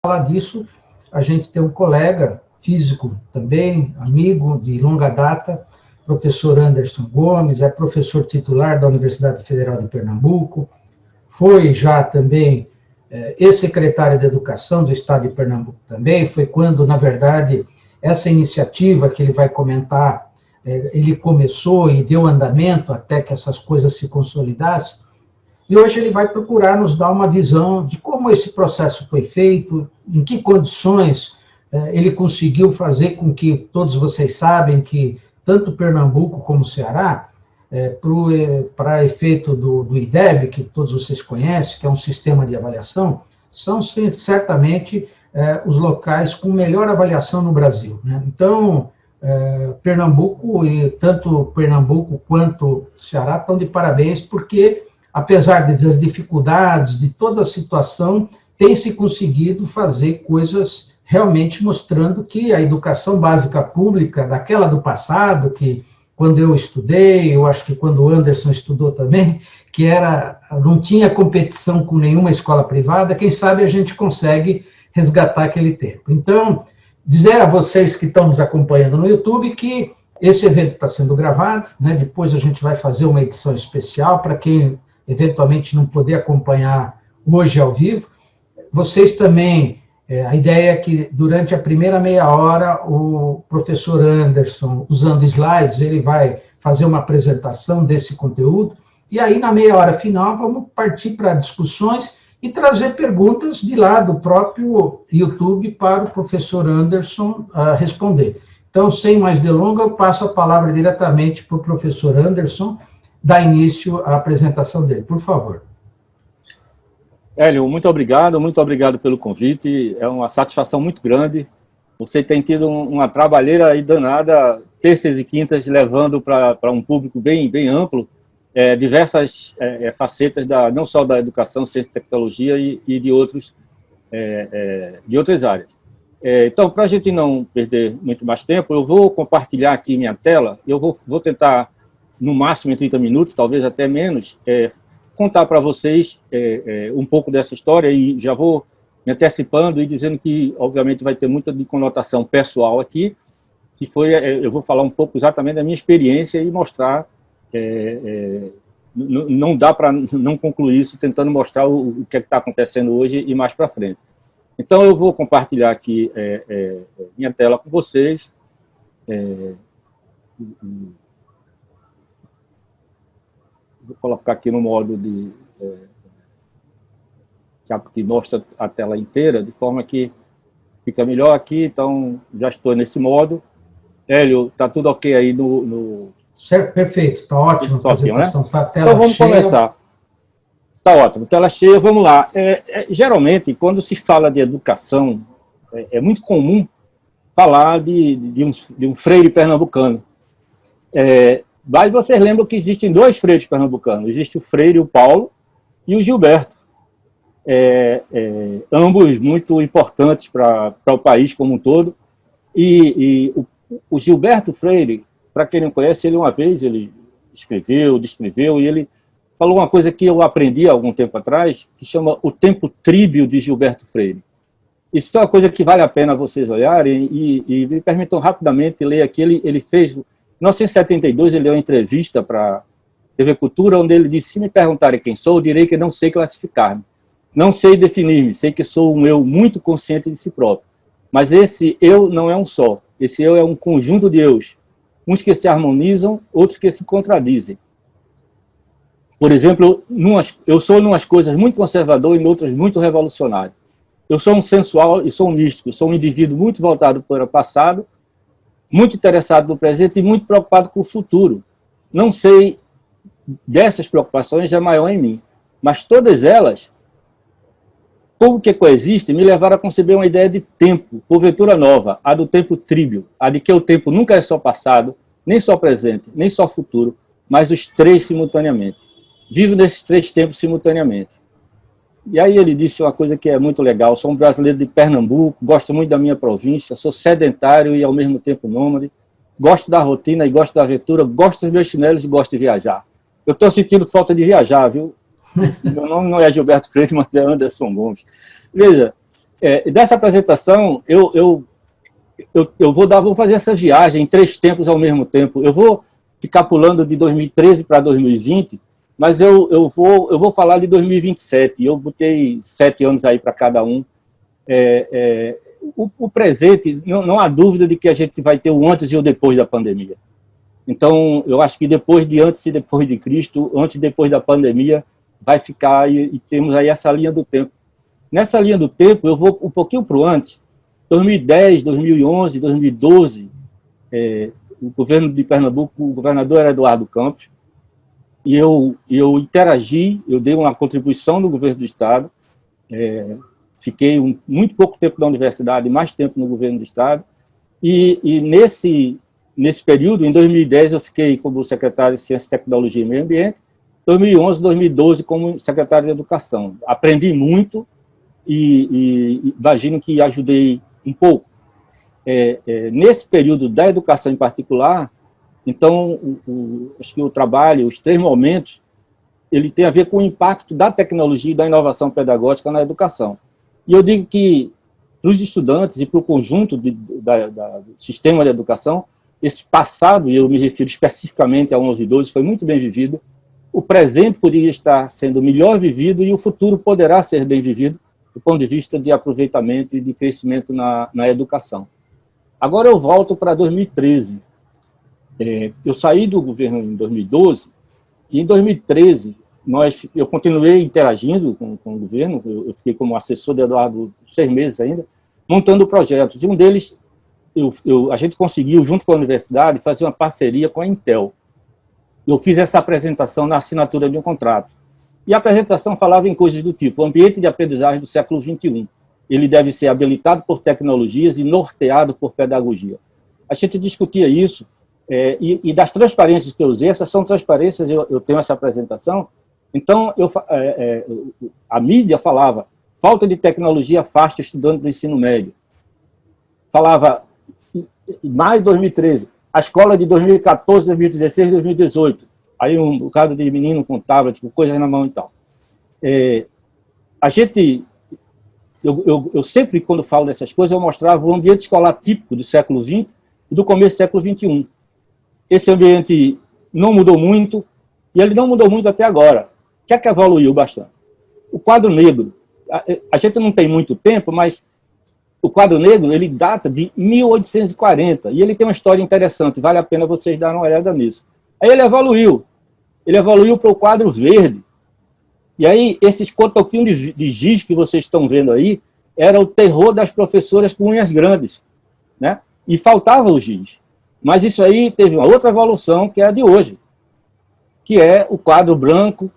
falar disso, a gente tem um colega físico também, amigo de longa data, professor Anderson Gomes, é professor titular da Universidade Federal de Pernambuco, foi já também ex-secretário de Educação do Estado de Pernambuco também, foi quando, na verdade, essa iniciativa que ele vai comentar, ele começou e deu andamento até que essas coisas se consolidassem, e hoje ele vai procurar nos dar uma visão de como esse processo foi feito, em que condições ele conseguiu fazer com que, todos vocês sabem que tanto Pernambuco como Ceará, para efeito do IDEB, que todos vocês conhecem, que é um sistema de avaliação, são certamente os locais com melhor avaliação no Brasil, né? Então, Pernambuco, e tanto Pernambuco quanto Ceará estão de parabéns, porque, apesar das dificuldades, de toda a situação, tem se conseguido fazer coisas realmente mostrando que a educação básica pública, daquela do passado, que quando eu estudei, eu acho que quando o Anderson estudou também, que não tinha competição com nenhuma escola privada, quem sabe a gente consegue resgatar aquele tempo. Então, dizer a vocês que estão nos acompanhando no YouTube que esse evento está sendo gravado, né? Depois a gente vai fazer uma edição especial para quem eventualmente não poder acompanhar hoje ao vivo. Vocês também, a ideia é que durante a primeira meia hora o professor Anderson, usando slides, ele vai fazer uma apresentação desse conteúdo, e aí na meia hora final vamos partir para discussões e trazer perguntas de lá do próprio YouTube para o professor Anderson responder. Então, sem mais delongas, eu passo a palavra diretamente para o professor Anderson dar início à apresentação dele. Por favor. Hélio, muito obrigado pelo convite, é uma satisfação muito grande. Você tem tido uma trabalheira aí danada, terças e quintas, levando para um público bem amplo, diversas facetas, não só da educação, ciência e tecnologia e de outras áreas. Então, para a gente não perder muito mais tempo, eu vou compartilhar aqui minha tela, eu vou tentar, no máximo em 30 minutos, talvez até menos, contar para vocês um pouco dessa história, e já vou me antecipando e dizendo que, obviamente, vai ter muita de conotação pessoal aqui, que eu vou falar um pouco exatamente da minha experiência e mostrar, não dá para não concluir isso tentando mostrar o que está acontecendo hoje e mais para frente. Então, eu vou compartilhar aqui minha tela com vocês. Vou colocar aqui no modo que mostra a tela inteira, de forma que fica melhor aqui. Então, já estou nesse modo. Hélio, está tudo ok aí no... Certo, perfeito, está ótimo a apresentação, né? Tá tela então, vamos cheia. começar. Está ótimo, tela cheia, vamos lá. Geralmente, quando se fala de educação, é muito comum falar de um freire pernambucano. Mas vocês lembram que existem dois freiros pernambucanos. Existe o freire, o Paulo, e o Gilberto. Ambos muito importantes para o país como um todo. E o Gilberto Freire, para quem não conhece, ele uma vez descreveu, e ele falou uma coisa que eu aprendi há algum tempo atrás, que chama o tempo tríbio de Gilberto Freire. Isso é uma coisa que vale a pena vocês olharem, e me permitam rapidamente ler aqui. Ele fez... Em 1972, ele deu uma entrevista para a TV Cultura, onde ele disse: se me perguntarem quem sou, eu direi que não sei classificar-me. Não sei definir-me, sei que sou um eu muito consciente de si próprio. Mas esse eu não é um só. Esse eu é um conjunto de eus. Uns que se harmonizam, outros que se contradizem. Por exemplo, eu sou em umas coisas muito conservador e em outras muito revolucionário. Eu sou um sensual e sou um místico. Sou um indivíduo muito voltado para o passado, muito interessado no presente e muito preocupado com o futuro. Não sei dessas preocupações é maior em mim, mas todas elas, como que coexistem, me levaram a conceber uma ideia de tempo, porventura nova, a do tempo tríbio, a de que o tempo nunca é só passado, nem só presente, nem só futuro, mas os três simultaneamente. Vivo nesses três tempos simultaneamente. E aí ele disse uma coisa que é muito legal: sou um brasileiro de Pernambuco, gosto muito da minha província, sou sedentário e ao mesmo tempo nômade, gosto da rotina e gosto da aventura, gosto dos meus chinelos e gosto de viajar. Eu estou sentindo falta de viajar, viu? Meu nome não é Gilberto Freire, mas é Anderson Gomes. Veja, Dessa apresentação, eu vou fazer essa viagem em 3 tempos ao mesmo tempo. Eu vou ficar pulando de 2013 para 2020, mas eu vou falar de 2027. Eu botei 7 anos aí para cada um. O presente, não há dúvida de que a gente vai ter o antes e o depois da pandemia. Então, eu acho que depois de antes e depois de Cristo, antes e depois da pandemia, vai ficar, e temos aí essa linha do tempo. Nessa linha do tempo, eu vou um pouquinho para o antes. 2010, 2011, 2012, o governo de Pernambuco, o governador era Eduardo Campos, e eu interagi, eu dei uma contribuição no governo do Estado, fiquei muito pouco tempo na universidade, mais tempo no governo do Estado, e nesse período, em 2010, eu fiquei como secretário de Ciência, Tecnologia e Meio Ambiente, 2011, 2012, como secretário de Educação. Aprendi muito e imagino que ajudei um pouco. Nesse período da educação em particular, então, acho que o trabalho, os 3 momentos, ele tem a ver com o impacto da tecnologia e da inovação pedagógica na educação. E eu digo que, para os estudantes e para o conjunto do sistema de educação, esse passado, e eu me refiro especificamente a 11 e 12, foi muito bem vivido, o presente poderia estar sendo melhor vivido e o futuro poderá ser bem vivido do ponto de vista de aproveitamento e de crescimento na educação. Agora eu volto para 2013. Eu saí do governo em 2012 e em 2013 eu continuei interagindo com o governo, eu fiquei como assessor de Eduardo 6 meses ainda, montando projetos. E um deles, a gente conseguiu, junto com a universidade, fazer uma parceria com a Intel. Eu fiz essa apresentação na assinatura de um contrato. E a apresentação falava em coisas do tipo: o ambiente de aprendizagem do século XXI. Ele deve ser habilitado por tecnologias e norteado por pedagogia. A gente discutia isso, e das transparências que eu usei, essas são transparências, eu tenho essa apresentação. Então, a mídia falava: falta de tecnologia afasta estudante do ensino médio. Falava, em maio de 2013, a escola de 2014, 2016, 2018. Aí um bocado de menino com tablet, com coisas na mão e tal. Eu sempre, quando falo dessas coisas, eu mostrava o ambiente escolar típico do século XX e do começo do século XXI. Esse ambiente não mudou muito, e ele não mudou muito até agora. O que é que evoluiu bastante? O quadro negro. A gente não tem muito tempo, mas o quadro negro, ele data de 1840, e ele tem uma história interessante, vale a pena vocês darem uma olhada nisso. Aí ele evoluiu para o quadro verde. E aí, esses cotoquinhos de giz que vocês estão vendo aí, era o terror das professoras com unhas grandes, né? E faltava o giz. Mas isso aí teve uma outra evolução, que é a de hoje, que é o quadro branco.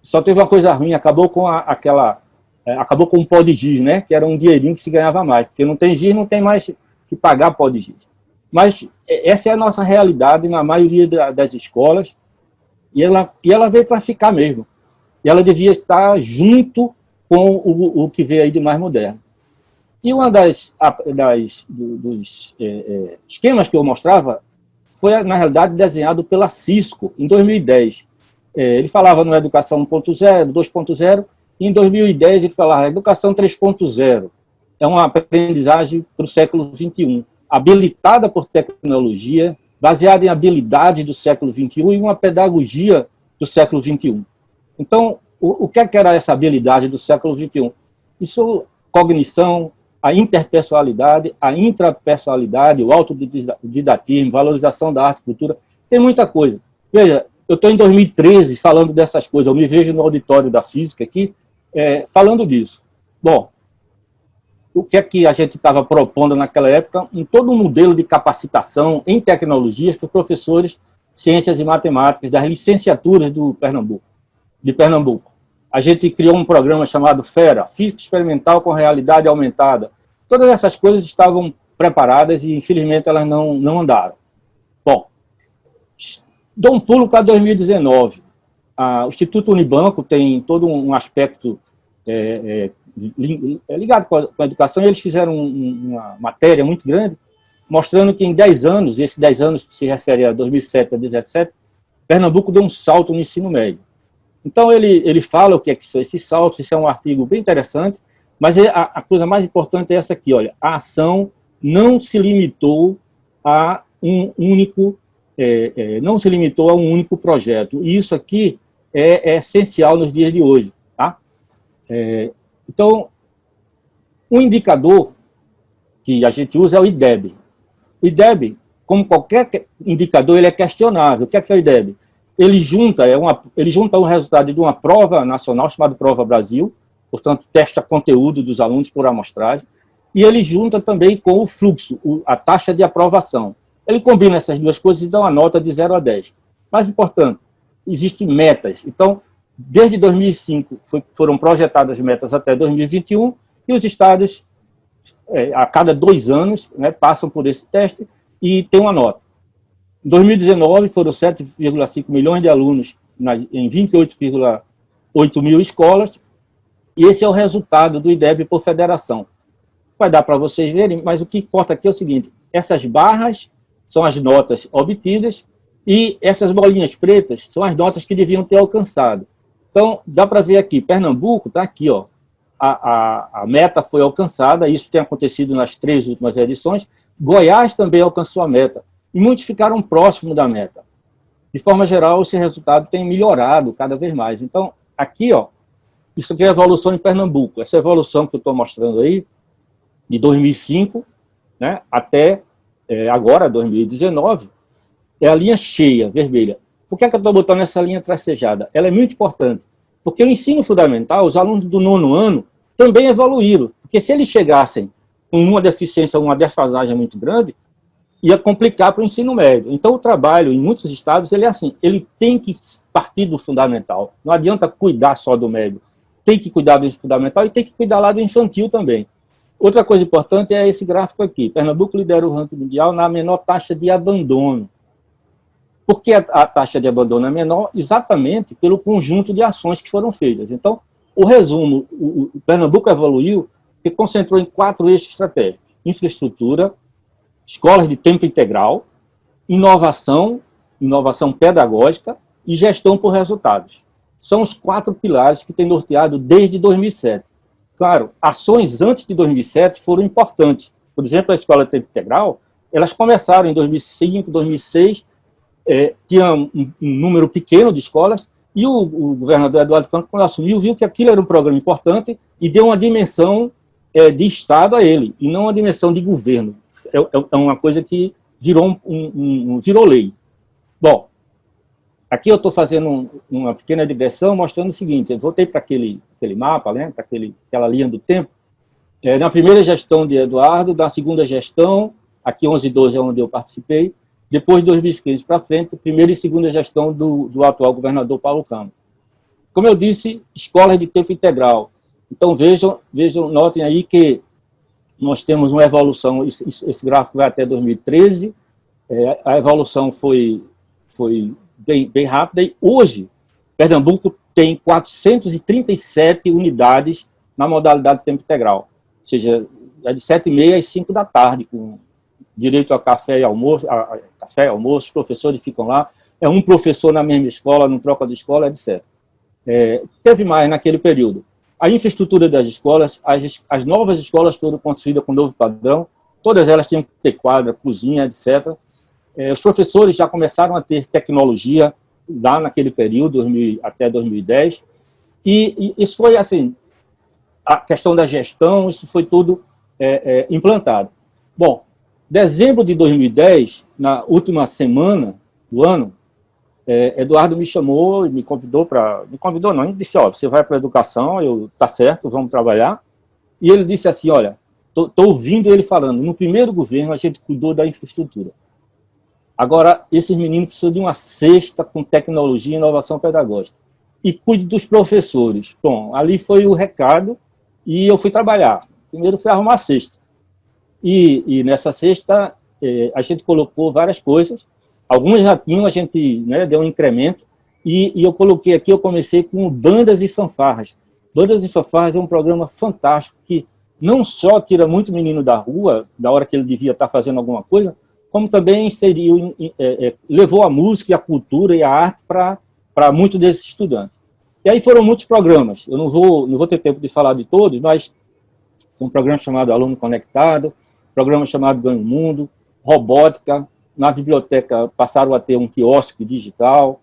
Só teve uma coisa ruim, acabou com acabou com o pó de giz, né? Que era um dinheirinho que se ganhava mais, porque não tem giz, não tem mais que pagar pó de giz. Mas essa é a nossa realidade na maioria das escolas, e ela veio para ficar mesmo. E ela devia estar junto com o que veio aí de mais moderno. E uma dos esquemas que eu mostrava foi, na realidade, desenhado pela Cisco, em 2010. Ele falava no Educação 1.0, 2.0, e em 2010 ele falava Educação 3.0. É uma aprendizagem para o século XXI, habilitada por tecnologia, baseada em habilidades do século XXI e uma pedagogia do século XXI. Então, o que era essa habilidade do século XXI? Isso, cognição, a interpessoalidade, a intrapessoalidade, o autodidatismo, valorização da arte e cultura, tem muita coisa. Veja, eu estou em 2013 falando dessas coisas, eu me vejo no auditório da física aqui, falando disso. Bom, o que é que a gente estava propondo naquela época? Todo um modelo de capacitação em tecnologias para professores de ciências e matemáticas das licenciaturas de Pernambuco. A gente criou um programa chamado FERA, Física Experimental com Realidade Aumentada. Todas essas coisas estavam preparadas e, infelizmente, elas não andaram. Bom, dou um pulo para 2019. O Instituto Unibanco tem todo um aspecto ligado com a educação, e eles fizeram uma matéria muito grande, mostrando que em 10 anos, e esses 10 anos que se refere a 2007 a 2017, Pernambuco deu um salto no ensino médio. Então, ele fala o que são esses saltos, isso é um artigo bem interessante, Mas a coisa mais importante é essa aqui, olha, a ação não se limitou a um único, projeto. E isso aqui é essencial nos dias de hoje, tá? Então, um indicador que a gente usa é o IDEB. O IDEB, como qualquer indicador, ele é questionável. O que é o IDEB? Ele junta o resultado de uma prova nacional chamada Prova Brasil, portanto, testa conteúdo dos alunos por amostragem, e ele junta também com o fluxo, a taxa de aprovação. Ele combina essas duas coisas e dá uma nota de 0 a 10. Mais importante, existem metas. Então, desde 2005 foram projetadas metas até 2021, e os estados, a cada 2 anos, né, passam por esse teste e tem uma nota. Em 2019, foram 7,5 milhões de alunos em 28,8 mil escolas, e esse é o resultado do IDEB por federação. Vai dar para vocês verem, mas o que importa aqui é o seguinte, essas barras são as notas obtidas e essas bolinhas pretas são as notas que deviam ter alcançado. Então, dá para ver aqui, Pernambuco está aqui, ó, a meta foi alcançada, isso tem acontecido nas 3 últimas edições, Goiás também alcançou a meta, e muitos ficaram próximos da meta. De forma geral, esse resultado tem melhorado cada vez mais. Então, aqui, ó, isso aqui é a evolução em Pernambuco. Essa evolução que eu estou mostrando aí, de 2005, né, até agora, 2019, é a linha cheia, vermelha. Por que eu estou botando essa linha tracejada? Ela é muito importante, porque o ensino fundamental, os alunos do 9º ano, também evoluíram. Porque se eles chegassem com uma deficiência, uma defasagem muito grande, ia complicar para o ensino médio. Então, o trabalho, em muitos estados, ele é assim, ele tem que partir do fundamental. Não adianta cuidar só do médio. Tem que cuidar do fundamental e tem que cuidar lá do infantil também. Outra coisa importante é esse gráfico aqui. Pernambuco lidera o ranking mundial na menor taxa de abandono. Por que a taxa de abandono é menor? Exatamente pelo conjunto de ações que foram feitas. Então, o resumo, o Pernambuco evoluiu porque concentrou em 4 eixos estratégicos. Infraestrutura, escolas de tempo integral, inovação pedagógica e gestão por resultados. São os 4 pilares que têm norteado desde 2007. Claro, ações antes de 2007 foram importantes. Por exemplo, a escola de tempo integral, elas começaram em 2005, 2006, tinha um número pequeno de escolas, e o governador Eduardo Campos, quando assumiu, viu que aquilo era um programa importante e deu uma dimensão de Estado a ele, e não uma dimensão de governo. É uma coisa que virou lei. Bom, aqui eu estou fazendo uma pequena digressão mostrando o seguinte, eu voltei para aquele mapa, né, para aquela linha do tempo, na primeira gestão de Eduardo, na segunda gestão, aqui 11 e 12 é onde eu participei, depois de 2015 para frente, primeira e segunda gestão do atual governador Paulo Câmara. Como eu disse, escolas de tempo integral. Então, vejam, notem aí que nós temos uma evolução, esse gráfico vai até 2013, a evolução foi bem rápida, e hoje, Pernambuco tem 437 unidades na modalidade de tempo integral, ou seja, é de 7h30 às 5 da tarde, com direito a café e almoço, os professores ficam lá, é um professor na mesma escola, não troca de escola, etc. Teve mais naquele período. A infraestrutura das escolas, as novas escolas foram construídas com novo padrão, todas elas tinham que ter quadra, cozinha, etc. Os professores já começaram a ter tecnologia lá naquele período, até 2010, e isso foi assim, a questão da gestão, isso foi tudo implantado. Bom, dezembro de 2010, na última semana do ano, Eduardo me chamou e me convidou não, ele disse, ó, você vai para a educação, tá certo, vamos trabalhar, e ele disse assim, olha, tô ouvindo ele falando, no primeiro governo a gente cuidou da infraestrutura, agora esses meninos precisam de uma cesta com tecnologia e inovação pedagógica, e cuide dos professores. Bom, ali foi o recado, e eu fui trabalhar, primeiro fui arrumar a cesta, e nessa cesta a gente colocou várias coisas, algumas já tinham, a gente, né, deu um incremento, e eu coloquei aqui, eu comecei com bandas e fanfarras. Bandas e fanfarras é um programa fantástico, que não só tira muito menino da rua, da hora que ele devia estar fazendo alguma coisa, como também levou a música, a cultura e a arte para muitos desses estudantes. E aí foram muitos programas, eu não vou ter tempo de falar de todos, mas um programa chamado Aluno Conectado, programa chamado Ganho Mundo, robótica. Na biblioteca passaram a ter um quiosque digital,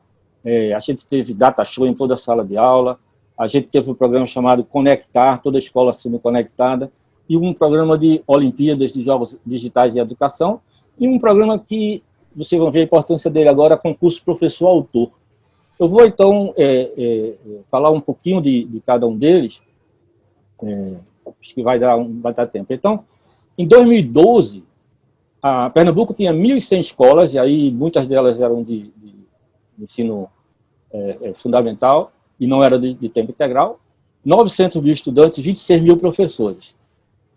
a gente teve data show em toda a sala de aula, a gente teve um programa chamado Conectar, toda a escola sendo conectada, e um programa de Olimpíadas de Jogos Digitais de Educação, e um programa que vocês vão ver a importância dele agora, concurso professor-autor. Eu vou, então, falar um pouquinho de cada um deles, acho que vai dar tempo. Então, em 2012, a Pernambuco tinha 1.100 escolas, e aí muitas delas eram de ensino fundamental, e não era de tempo integral, 900 mil estudantes, 26 mil professores.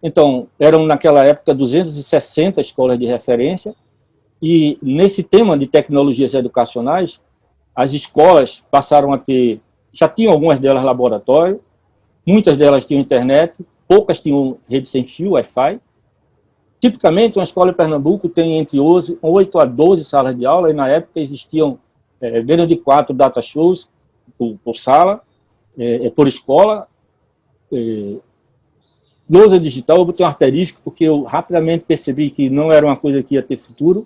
Então, eram naquela época 260 escolas de referência, e nesse tema de tecnologias educacionais, as escolas passaram a ter, já tinham algumas delas laboratório, muitas delas tinham internet, poucas tinham rede sem fio, Wi-Fi. Tipicamente, uma escola em Pernambuco tem entre 8 a 12 salas de aula, e na época existiam menos de 4 data shows por sala, por escola. Lousa digital, eu botei um asterisco, porque eu rapidamente percebi que não era uma coisa que ia ter futuro.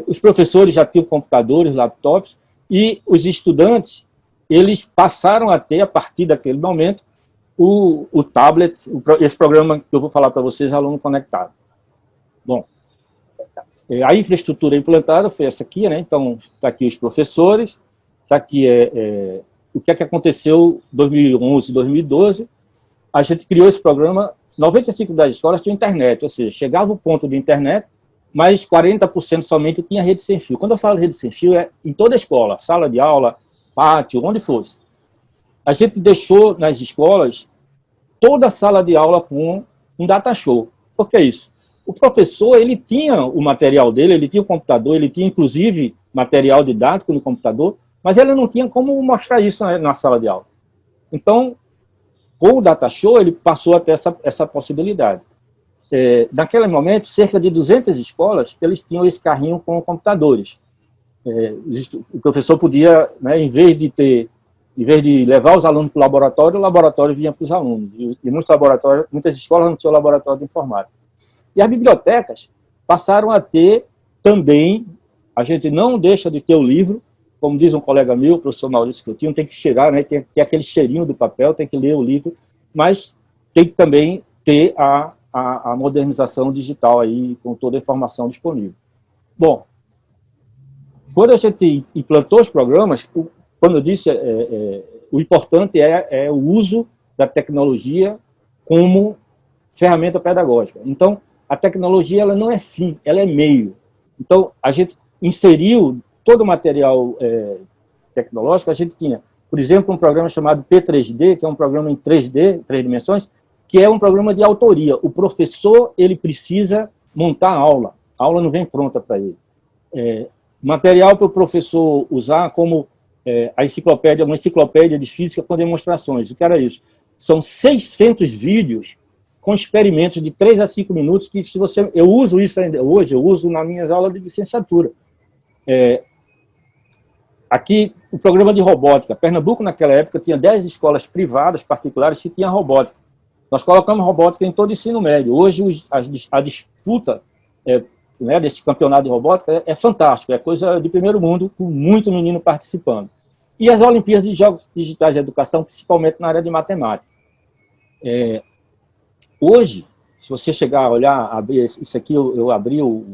Os professores já tinham computadores, laptops, e os estudantes, eles passaram a ter, a partir daquele momento, o tablet, esse programa que eu vou falar para vocês, Aluno Conectado. Bom, a infraestrutura implantada foi essa aqui, né? Então, está aqui os professores, está aqui o que é que aconteceu em 2011, 2012, a gente criou esse programa, 95% das escolas tinham internet, ou seja, chegava o ponto de internet, mas 40% somente tinha rede sem fio. Quando eu falo rede sem fio, é em toda a escola, sala de aula, pátio, onde fosse. A gente deixou nas escolas toda a sala de aula com um data show. Por que isso? O professor, ele tinha o material dele, ele tinha o computador, ele tinha, inclusive, material didático no computador, mas ele não tinha como mostrar isso na sala de aula. Então, com o data show, ele passou a ter essa possibilidade. Naquele momento, cerca de 200 escolas, eles tinham esse carrinho com computadores. O professor podia, né, em vez de levar os alunos para o laboratório vinha para os alunos. E muitas escolas não tinham laboratório de informática. E as bibliotecas passaram a ter também, a gente não deixa de ter o livro, como diz um colega meu, o professor Maurício Coutinho, tem que cheirar, né, tem aquele cheirinho do papel, tem que ler o livro, mas tem que também ter a modernização digital aí, com toda a informação disponível. Bom, quando a gente implantou os programas, quando eu disse, o importante é o uso da tecnologia como ferramenta pedagógica. Então, a tecnologia ela não é fim, ela é meio. Então, a gente inseriu todo o material tecnológico. A gente tinha, por exemplo, um programa chamado P3D, que é um programa em 3D, 3 dimensões, que é um programa de autoria. O professor ele precisa montar a aula não vem pronta para ele. Material para o professor usar como uma enciclopédia de física com demonstrações. O que era isso? São 600 vídeos com experimentos de 3 a 5 minutos, que eu uso isso ainda hoje, eu uso nas minhas aulas de licenciatura. Aqui, o programa de robótica. Pernambuco, naquela época, tinha 10 escolas privadas, particulares, que tinham robótica. Nós colocamos robótica em todo o ensino médio. Hoje, a disputa né, desse campeonato de robótica é fantástico, é coisa de primeiro mundo, com muito menino participando. E as Olimpíadas de Jogos Digitais de Educação, principalmente na área de matemática. Hoje, se você chegar a olhar, abrir isso aqui, eu abri o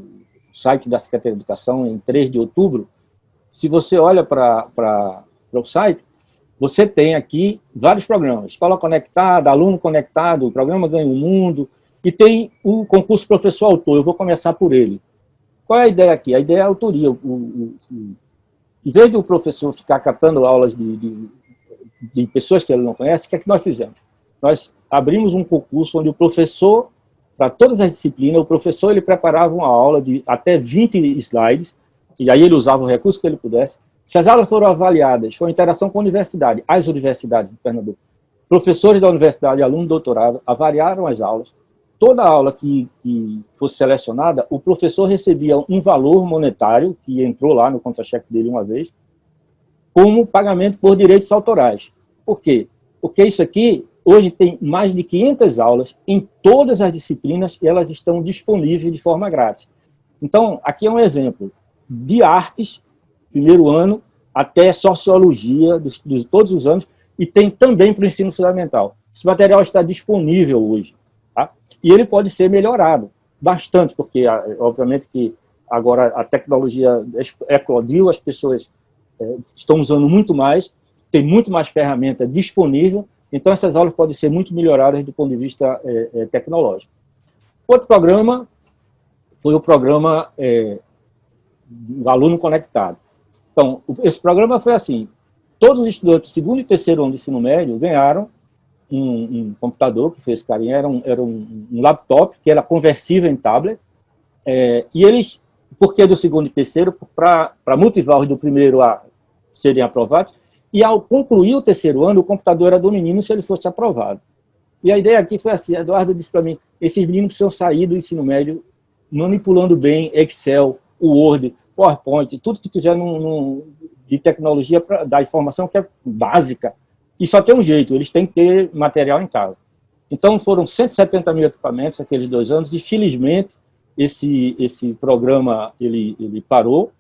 site da Secretaria de Educação em 3 de outubro, se você olha para o site, você tem aqui vários programas. Escola Conectada, Aluno Conectado, o programa Ganho Mundo, e tem o concurso professor-autor. Eu vou começar por ele. Qual é a ideia aqui? A ideia é a autoria. Em vez do professor ficar catando aulas de pessoas que ele não conhece, o que é que nós fizemos? Nós abrimos um concurso onde o professor, para todas as disciplinas, o professor ele preparava uma aula de até 20 slides, e aí ele usava o recurso que ele pudesse. Se as aulas foram avaliadas, foi interação com a universidade, as universidades de Pernambuco, professores da universidade, alunos de doutorado, avaliaram as aulas. Toda aula que fosse selecionada, o professor recebia um valor monetário, que entrou lá no contra-cheque dele uma vez, como pagamento por direitos autorais. Por quê? Porque isso aqui hoje tem mais de 500 aulas em todas as disciplinas e elas estão disponíveis de forma grátis. Então, aqui é um exemplo de artes, primeiro ano, até sociologia, de todos os anos, e tem também para o ensino fundamental. Esse material está disponível hoje, tá? E ele pode ser melhorado bastante, porque, obviamente, que agora a tecnologia eclodiu, as pessoas estão usando muito mais, tem muito mais ferramenta disponível, então essas aulas podem ser muito melhoradas do ponto de vista tecnológico. Outro programa foi o programa do Aluno Conectado. Então, esse programa foi assim, todos os estudantes do segundo e terceiro ano de ensino médio ganharam um computador, que fez carinha, era um laptop, que era conversível em tablet, e eles, por que do segundo e terceiro? Para motivar os do primeiro a serem aprovados, e ao concluir o terceiro ano, o computador era do menino se ele fosse aprovado. E a ideia aqui foi assim, Eduardo disse para mim, esses meninos precisam sair do ensino médio manipulando bem Excel, o Word, PowerPoint, tudo que tiver de tecnologia da informação que é básica. E só tem um jeito, eles têm que ter material em casa. Então foram 170 mil equipamentos aqueles 2 anos, e felizmente esse programa ele parou.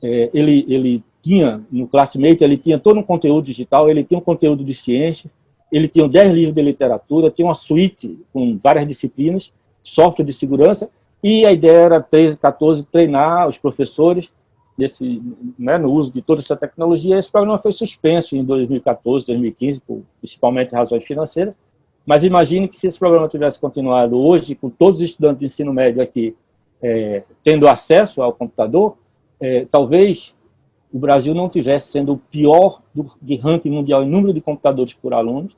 Ele tinha, no Classmate, ele tinha todo um conteúdo digital, ele tinha um conteúdo de ciência, ele tinha 10 livros de literatura, tinha uma suíte com várias disciplinas, software de segurança, e a ideia era, 13, 14, treinar os professores no uso de toda essa tecnologia. Esse programa foi suspenso em 2014, 2015, principalmente razões financeiras, mas imagine que se esse programa tivesse continuado hoje, com todos os estudantes de ensino médio aqui tendo acesso ao computador, talvez o Brasil não tivesse sendo o pior de ranking mundial em número de computadores por alunos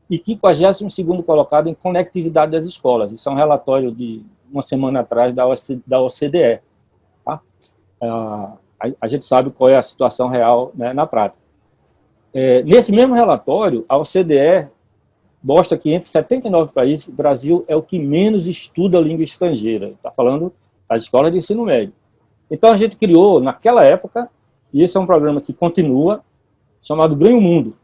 e 52º colocado em conectividade das escolas. Isso é um relatório de uma semana atrás da OCDE. Tá? A gente sabe qual é a situação real, né, na prática. Nesse mesmo relatório, a OCDE mostra que entre 79 países, o Brasil é o que menos estuda língua estrangeira. Está falando das escolas de ensino médio. Então, a gente criou, naquela época, e esse é um programa que continua, chamado Ganha o Mundo.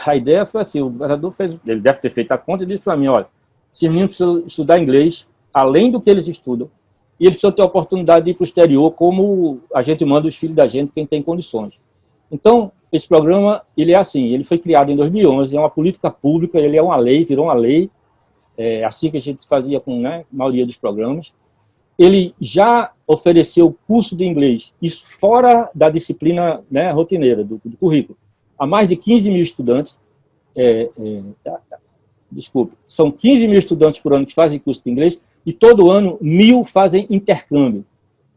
A ideia foi assim, o governador ele deve ter feito a conta e disse para mim, olha, esses meninos precisam estudar inglês, além do que eles estudam, e eles precisam ter a oportunidade de ir para o exterior, como a gente manda os filhos da gente, quem tem condições. Então, esse programa, ele é assim, ele foi criado em 2011, é uma política pública, ele é uma lei, virou uma lei, assim que a gente fazia com, né, a maioria dos programas. Ele já ofereceu curso de inglês, isso fora da disciplina, né, rotineira, do currículo, a mais de 15 mil estudantes, são 15 mil estudantes por ano que fazem curso de inglês, e todo ano 1.000 fazem intercâmbio.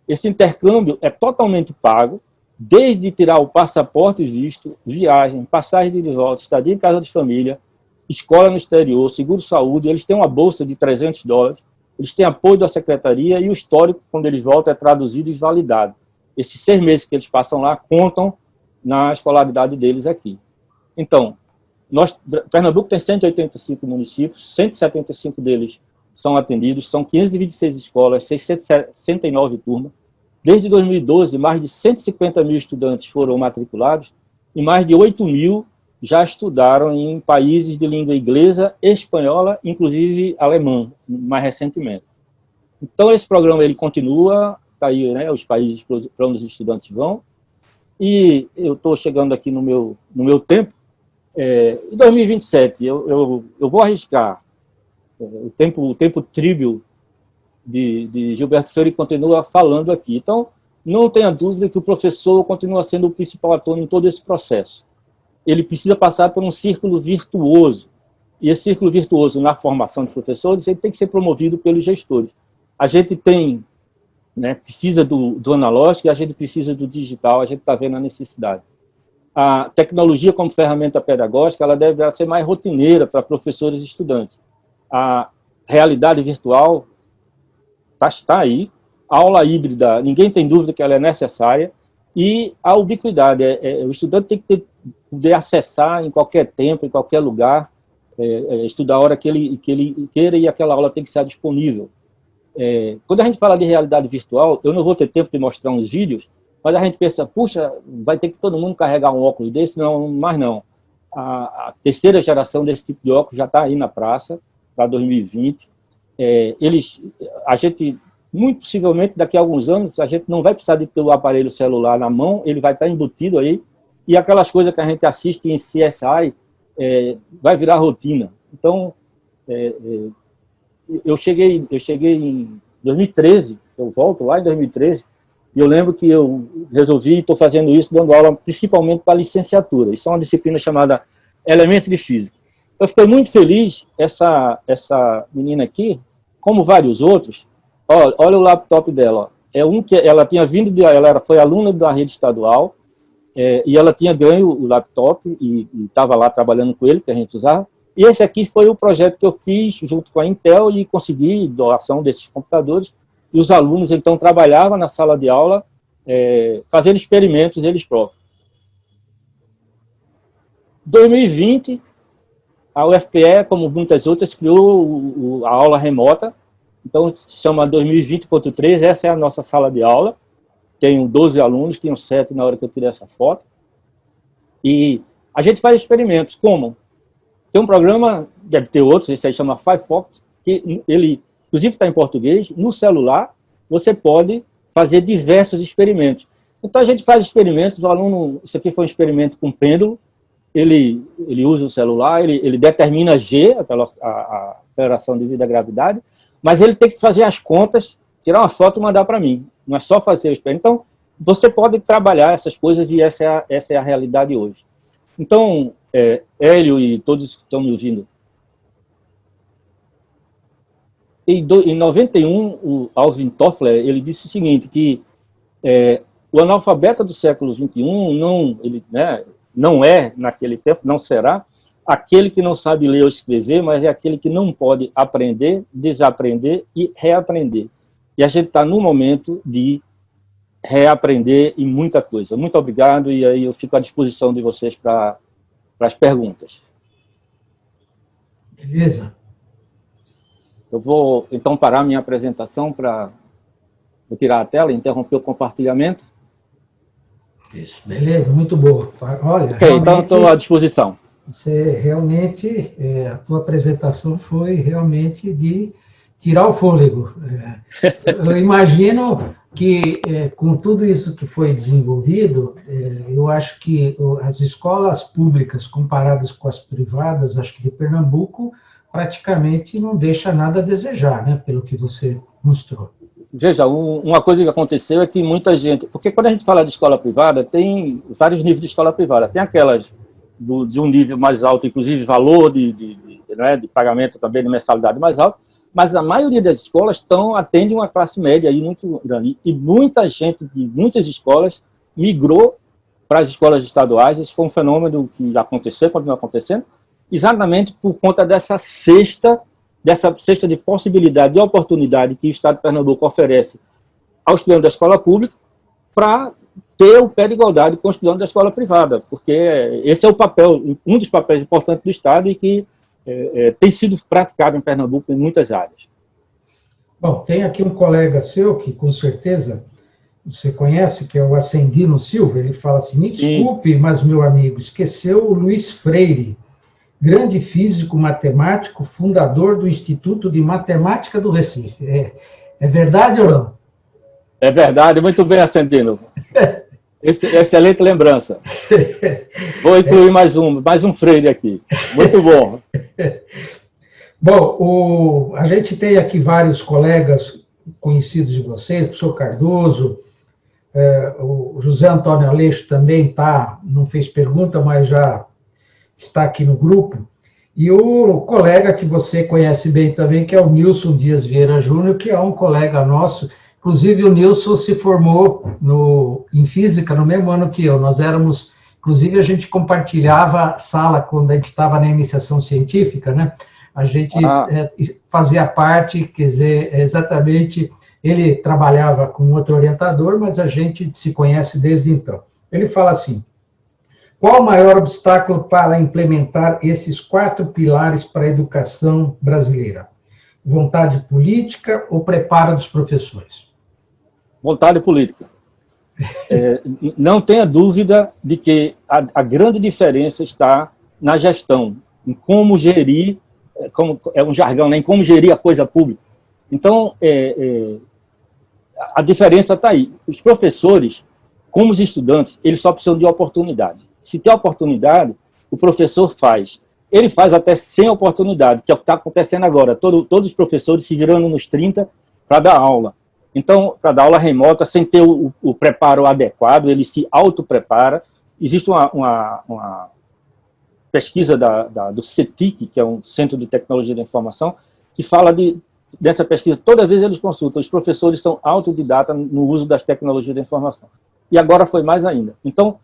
Esse intercâmbio é totalmente pago, desde tirar o passaporte e visto, viagem, passagem de volta, estadia em casa de família, escola no exterior, seguro-saúde, eles têm uma bolsa de $300, eles têm apoio da secretaria e o histórico, quando eles voltam, é traduzido e validado. Esses 6 meses que eles passam lá contam na escolaridade deles aqui. Então, Pernambuco tem 185 municípios, 175 deles são atendidos, são 526 escolas, 669 turmas. Desde 2012, mais de 150 mil estudantes foram matriculados e mais de 8 mil já estudaram em países de língua inglesa, espanhola, inclusive alemã, mais recentemente. Então, esse programa ele continua, está aí, né, os países para onde os estudantes vão, e eu estou chegando aqui no meu tempo. Em 2027, eu vou arriscar, o tempo tríbio de Gilberto Freire continua falando aqui. Então, não tenha dúvida que o professor continua sendo o principal ator em todo esse processo. Ele precisa passar por um círculo virtuoso. E esse círculo virtuoso na formação de professores ele tem que ser promovido pelos gestores. A gente tem, né, precisa do analógico e a gente precisa do digital, a gente está vendo a necessidade. A tecnologia como ferramenta pedagógica ela deve ser mais rotineira para professores e estudantes. A realidade virtual está aí, a aula híbrida, ninguém tem dúvida que ela é necessária, e a ubiquidade, o estudante tem que poder acessar em qualquer tempo, em qualquer lugar, estudar a hora que ele queira, e aquela aula tem que estar disponível. Quando a gente fala de realidade virtual, eu não vou ter tempo de mostrar uns vídeos, mas a gente pensa, puxa, vai ter que todo mundo carregar um óculos desse? Não, mas não. a terceira geração desse tipo de óculos já está aí na praça, para 2020. A gente, muito possivelmente, daqui a alguns anos, a gente não vai precisar de ter o aparelho celular na mão, ele vai estar embutido aí, e aquelas coisas que a gente assiste em CSI vai virar rotina. Então, eu cheguei em 2013, eu volto lá em 2013, e eu lembro que eu resolvi, estou fazendo isso, dando aula principalmente para licenciatura. Isso é uma disciplina chamada Elementos de Física. Eu fiquei muito feliz, essa menina aqui, como vários outros, olha o laptop dela. Ó. É um que ela tinha vindo, ela foi aluna da rede estadual, e ela tinha ganho o laptop e estava lá trabalhando com ele, que a gente usava. E esse aqui foi o projeto que eu fiz junto com a Intel e consegui doação desses computadores. E os alunos, então, trabalhavam na sala de aula, fazendo experimentos eles próprios. Em 2020, a UFPE, como muitas outras, criou a aula remota. Então, se chama 2020.3, essa é a nossa sala de aula. Tenho 12 alunos, tinham 7 na hora que eu tirei essa foto. E a gente faz experimentos. Como? Tem um programa, deve ter outros, esse aí chama Firefox, que ele, inclusive, está em português. No celular, você pode fazer diversos experimentos. Então, a gente faz experimentos, o aluno, isso aqui foi um experimento com pêndulo, ele usa o celular, ele determina G, a aceleração devido à gravidade, mas ele tem que fazer as contas, tirar uma foto e mandar para mim. Não é só fazer o experimento. Então, você pode trabalhar essas coisas e essa é a realidade hoje. Então, Hélio e todos que estão me ouvindo, em 91, o Alvin Toffler, ele disse o seguinte, que o analfabeta do século XXI não é, naquele tempo, não será, aquele que não sabe ler ou escrever, mas é aquele que não pode aprender, desaprender e reaprender. E a gente está no momento de reaprender em muita coisa. Muito obrigado, e aí eu fico à disposição de vocês para as perguntas. Beleza. Eu vou, então, parar minha apresentação para tirar a tela, interromper o compartilhamento. Isso, beleza, muito boa. Olha, ok, então estou à disposição. Você realmente, a tua apresentação foi realmente de tirar o fôlego. Eu imagino que, com tudo isso que foi desenvolvido, eu acho que as escolas públicas, comparadas com as privadas, acho que de Pernambuco, praticamente não deixa nada a desejar, né, pelo que você mostrou. Veja, uma coisa que aconteceu é que muita gente... Porque quando a gente fala de escola privada, tem vários níveis de escola privada. Tem aquelas de um nível mais alto, inclusive valor de pagamento também, de mensalidade mais alto, mas a maioria das escolas atende uma classe média aí muito grande. E muita gente de muitas escolas migrou para as escolas estaduais. Esse foi um fenômeno que já aconteceu, continua acontecendo, exatamente por conta dessa cesta de possibilidade, de oportunidade que o Estado de Pernambuco oferece aos estudantes da escola pública para ter o pé de igualdade com os estudantes da escola privada, porque esse é o papel, um dos papéis importantes do Estado e que tem sido praticado em Pernambuco em muitas áreas. Bom, tem aqui um colega seu que, com certeza, você conhece, que é o Ascendino Silva. Ele fala assim, me desculpe, mas, meu amigo, esqueceu o Luiz Freire, grande físico matemático, fundador do Instituto de Matemática do Recife. É verdade ou não? É verdade, muito bem, Ascendino. Excelente lembrança. Vou incluir mais um Freire aqui. Muito bom. Bom, a gente tem aqui vários colegas conhecidos de vocês, o professor Cardoso, o José Antônio Aleixo também não fez pergunta, mas já está aqui no grupo, e o colega que você conhece bem também, que é o Nilson Dias Vieira Júnior, que é um colega nosso. Inclusive, o Nilson se formou em física no mesmo ano que eu. Nós éramos, inclusive, a gente compartilhava sala quando a gente estava na iniciação científica, né? A gente fazia parte, quer dizer, exatamente, ele trabalhava com outro orientador, mas a gente se conhece desde então. Ele fala assim, qual o maior obstáculo para implementar esses 4 pilares para a educação brasileira? Vontade política ou preparo dos professores? Vontade política. Não tenha dúvida de que a grande diferença está na gestão, em como gerir, como é um jargão, né, em como gerir a coisa pública. Então, a diferença está aí. Os professores, como os estudantes, eles só precisam de oportunidade. Se tem oportunidade, o professor faz. Ele faz até sem oportunidade, que é o que está acontecendo agora. Todos os professores se virando nos 30 para dar aula. Então, para dar aula remota, sem ter o preparo adequado, ele se autoprepara. Existe uma pesquisa do CETIC, que é um Centro de Tecnologia da Informação, que fala dessa pesquisa. Toda vez eles consultam, os professores são autodidatas no uso das tecnologias da informação. E agora foi mais ainda. Então,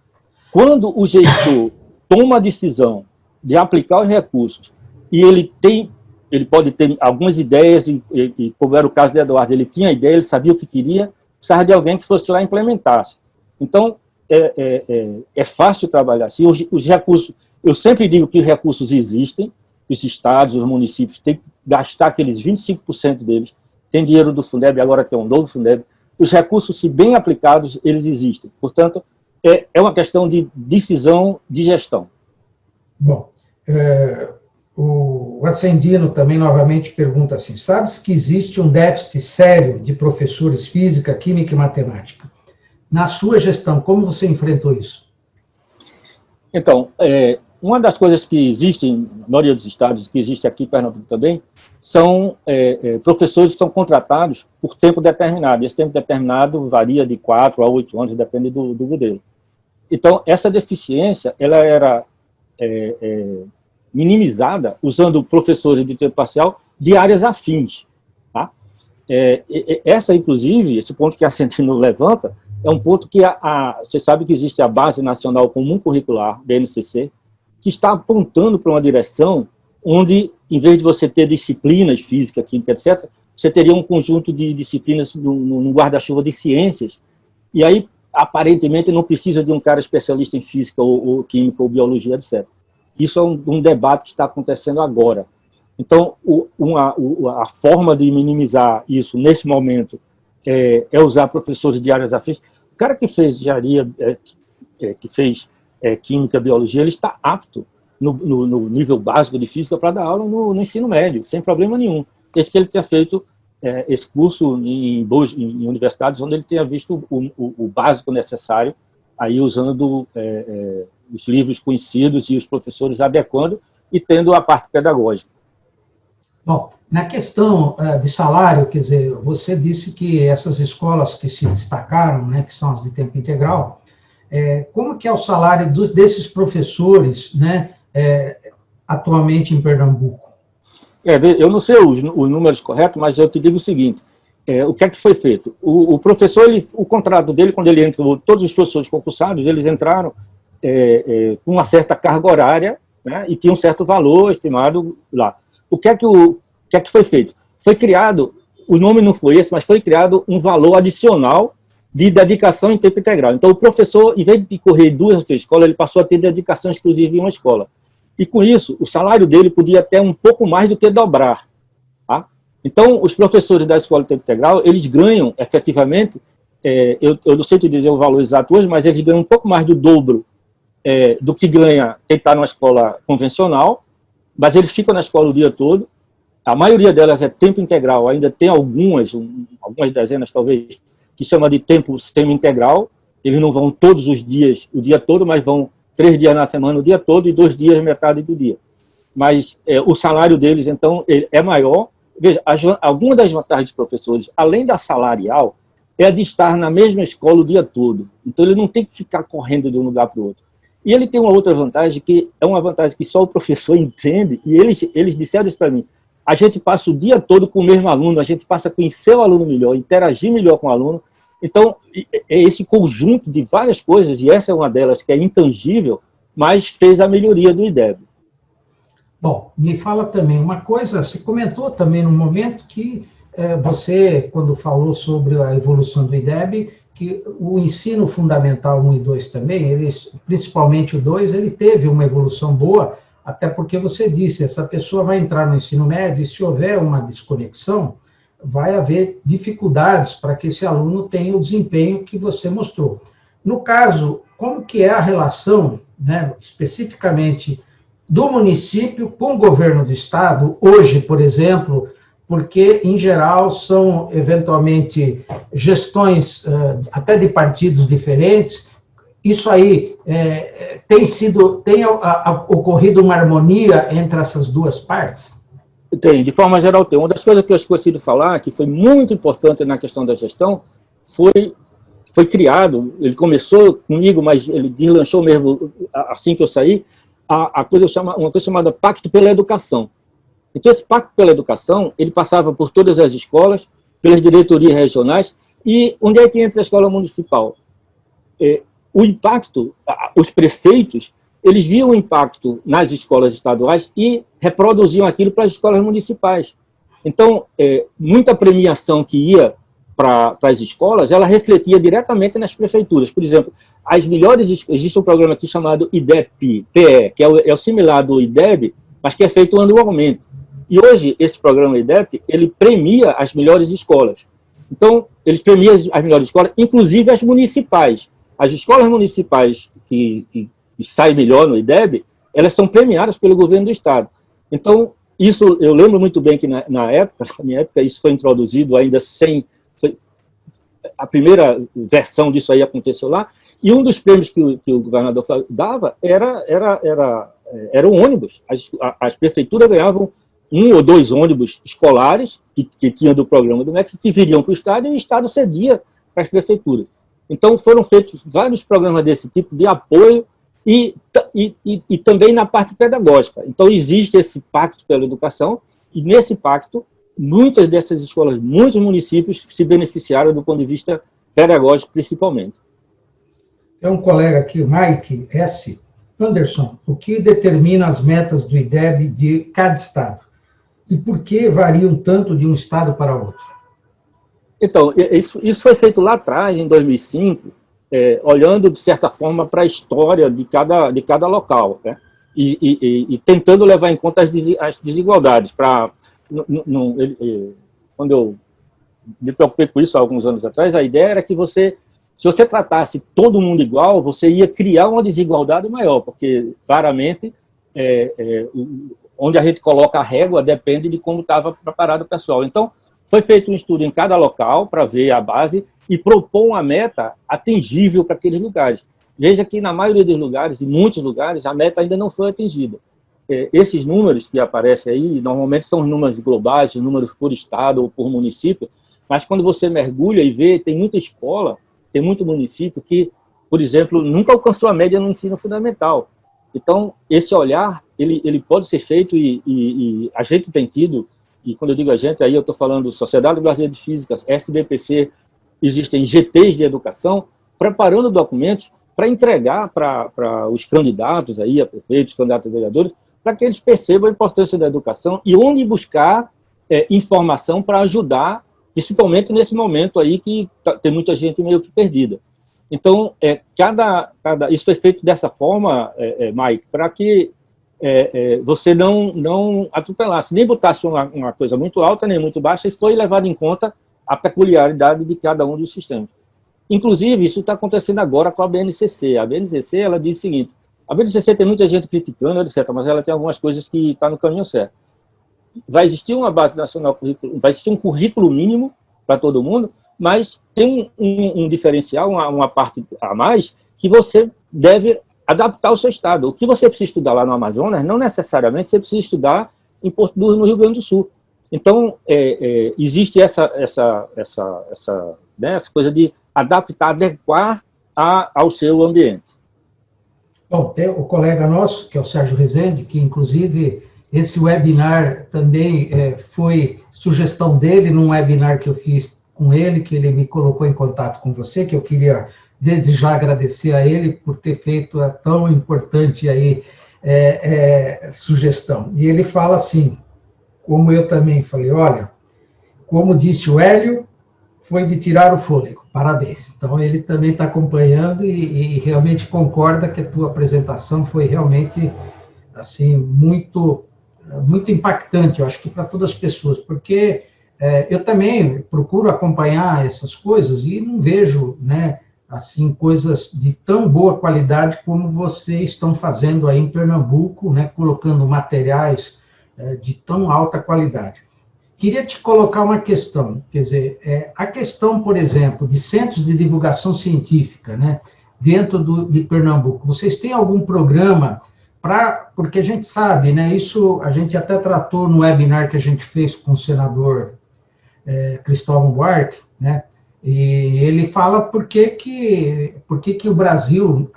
quando o gestor toma a decisão de aplicar os recursos e ele pode ter algumas ideias, e como era o caso de Eduardo, ele tinha ideia, ele sabia o que queria, precisava de alguém que fosse lá e implementasse. Então, é fácil trabalhar assim. Os recursos, eu sempre digo que os recursos existem, os estados, os municípios têm que gastar aqueles 25% deles, tem dinheiro do Fundeb, agora tem um novo Fundeb. Os recursos, se bem aplicados, eles existem. Portanto, é uma questão de decisão de gestão. Bom, o Ascendino também novamente pergunta assim, sabes que existe um déficit sério de professores física, química e matemática? Na sua gestão, como você enfrentou isso? Então, uma das coisas que existem, na maioria dos estados, que existe aqui em Pernambuco também, são professores que são contratados por tempo determinado. Esse tempo determinado varia de 4 a 8 anos, depende do modelo. Então, essa deficiência, ela era minimizada usando professores de tempo parcial de áreas afins. Tá? Essa, inclusive, esse ponto que a Centino levanta, é um ponto que você sabe que existe a Base Nacional Comum Curricular, BNCC, que está apontando para uma direção onde, em vez de você ter disciplinas, física, química, etc., você teria um conjunto de disciplinas no guarda-chuva de ciências, e aí, aparentemente, não precisa de um cara especialista em física, ou química, ou biologia, etc. Isso é um debate que está acontecendo agora. Então, a forma de minimizar isso, nesse momento, é usar professores de áreas afins. O cara que fez engenharia, que fez química, biologia, ele está apto no nível básico de física para dar aula no ensino médio, sem problema nenhum, desde que ele tenha feito esse curso em universidades onde ele tenha visto o básico necessário, aí usando os livros conhecidos e os professores adequando e tendo a parte pedagógica. Bom, na questão de salário, quer dizer, você disse que essas escolas que se destacaram, né, que são as de tempo integral, como que é o salário desses professores, né, atualmente em Pernambuco? Eu não sei os números corretos, mas eu te digo o seguinte, o que é que foi feito? O professor, o contrato dele, quando ele entrou, todos os professores concursados, eles entraram com uma certa carga horária, né, e tinha um certo valor estimado lá. O que é que foi feito? Foi criado, o nome não foi esse, mas foi criado um valor adicional de dedicação em tempo integral. Então, o professor, em vez de correr 2 ou 3 escolas, ele passou a ter dedicação exclusiva em uma escola. E, com isso, o salário dele podia até um pouco mais do que dobrar. Tá? Então, os professores da escola de tempo integral, eles ganham, efetivamente, eu não sei te dizer o valor exato hoje, mas eles ganham um pouco mais do dobro do que ganha quem está numa escola convencional, mas eles ficam na escola o dia todo. A maioria delas é tempo integral, ainda tem algumas dezenas talvez, que chama de tempo semi-integral. Eles não vão todos os dias, o dia todo, mas vão 3 dias na semana o dia todo e 2 dias metade do dia. Mas o salário deles, então, é maior. Veja, alguma das vantagens dos professores, além da salarial, é a de estar na mesma escola o dia todo. Então, ele não tem que ficar correndo de um lugar para o outro. E ele tem uma outra vantagem, que é uma vantagem que só o professor entende, e eles disseram isso para mim. A gente passa o dia todo com o mesmo aluno, a gente passa a conhecer o aluno melhor, interagir melhor com o aluno. Então, é esse conjunto de várias coisas, e essa é uma delas que é intangível, mas fez a melhoria do IDEB. Bom, me fala também uma coisa, você comentou também no momento que você, quando falou sobre a evolução do IDEB, que o ensino fundamental 1 e 2 também, principalmente o 2, ele teve uma evolução boa, até porque você disse, essa pessoa vai entrar no ensino médio e se houver uma desconexão, vai haver dificuldades para que esse aluno tenha o desempenho que você mostrou. No caso, como que é a relação, né, especificamente do município com o governo do estado, hoje, por exemplo, porque, em geral, são, eventualmente, gestões até de partidos diferentes. Isso aí tem ocorrido uma harmonia entre essas duas partes? Tem, de forma geral tem. Uma das coisas que eu esqueci de falar, que foi muito importante na questão da gestão, foi criado, ele começou comigo, mas ele deslanchou mesmo assim que eu saí, uma coisa chamada Pacto pela Educação. Então, esse Pacto pela Educação, ele passava por todas as escolas, pelas diretorias regionais, e onde é que entra a escola municipal? O impacto, os prefeitos, eles viam o impacto nas escolas estaduais e reproduziam aquilo para as escolas municipais. Então, muita premiação que ia para as escolas, ela refletia diretamente nas prefeituras. Por exemplo, as melhores, existe um programa aqui chamado IDEP-PE, que é o similar do IDEB, mas que é feito anualmente. E hoje, esse programa IDEP, ele premia as melhores escolas. Então, eles premiam as melhores escolas, inclusive as municipais. As escolas municipais que saem melhor no IDEB, elas são premiadas pelo governo do estado. Então, isso eu lembro muito bem que na minha época, isso foi introduzido ainda sem... A primeira versão disso aí aconteceu lá, e um dos prêmios que o governador dava era um ônibus. As prefeituras ganhavam 1 ou 2 ônibus escolares que tinham do programa do MEC, que viriam para o estado, e o estado cedia para as prefeituras. Então, foram feitos vários programas desse tipo de apoio e também na parte pedagógica. Então, existe esse pacto pela educação, e nesse pacto, muitas dessas escolas, muitos municípios se beneficiaram do ponto de vista pedagógico, principalmente. Tem um colega aqui, Mike S. Anderson, o que determina as metas do IDEB de cada estado? E por que variam tanto de um estado para outro? Então, isso foi feito lá atrás, em 2005, olhando, de certa forma, para a história de cada local, né? E tentando levar em conta as desigualdades. Quando eu me preocupei com isso há alguns anos atrás, a ideia era que se você tratasse todo mundo igual, você ia criar uma desigualdade maior, porque, claramente, onde a gente coloca a régua depende de como estava preparado o pessoal. Então, foi feito um estudo em cada local para ver a base e propor uma meta atingível para aqueles lugares. Veja que, na maioria dos lugares, em muitos lugares, a meta ainda não foi atingida. Esses números que aparecem aí, normalmente são os números globais, os números por estado ou por município, mas quando você mergulha e vê, tem muita escola, tem muito município que, por exemplo, nunca alcançou a média no ensino fundamental. Então, esse olhar, ele pode ser feito e a gente tem tido, e quando eu digo a gente, aí eu estou falando Sociedade Brasileira de Física, SBPC, existem GTs de educação, preparando documentos para entregar para os candidatos, aí, a prefeitos, candidatos a vereadores, para que eles percebam a importância da educação e onde buscar informação para ajudar, principalmente nesse momento aí que tem muita gente meio que perdida. Então, isso foi feito dessa forma, Mike, para que você não atropelasse, nem botasse uma coisa muito alta, nem muito baixa, e foi levado em conta a peculiaridade de cada um dos sistemas. Inclusive, isso está acontecendo agora com a BNCC. A BNCC, ela diz o seguinte: a BNCC tem muita gente criticando, etc., mas ela tem algumas coisas que estão no caminho certo. Vai existir uma base nacional curricular, vai existir um currículo mínimo para todo mundo, mas tem um diferencial, uma parte a mais, que você deve adaptar ao seu estado. O que você precisa estudar lá no Amazonas, não necessariamente você precisa estudar em Porto Burro, no Rio Grande do Sul. Então, existe essa coisa de adaptar, adequar ao seu ambiente. Bom, tem o colega nosso, que é o Sérgio Rezende, que, inclusive, esse webinar também foi sugestão dele, num webinar que eu fiz com ele, que ele me colocou em contato com você, que eu queria, desde já, agradecer a ele por ter feito a tão importante aí, sugestão. E ele fala assim, como eu também falei, olha, como disse o Hélio, foi de tirar o fôlego, parabéns. Então, ele também está acompanhando e realmente concorda que a tua apresentação foi realmente, assim, muito impactante, eu acho que para todas as pessoas, porque eu também procuro acompanhar essas coisas e não vejo, né, assim, coisas de tão boa qualidade como vocês estão fazendo aí em Pernambuco, né, colocando materiais de tão alta qualidade. Queria te colocar uma questão, quer dizer, a questão, por exemplo, de centros de divulgação científica, né, dentro de Pernambuco, vocês têm algum programa porque a gente sabe, né, isso a gente até tratou no webinar que a gente fez com o senador Cristóvão Buarque, né, e ele fala por que o Brasil,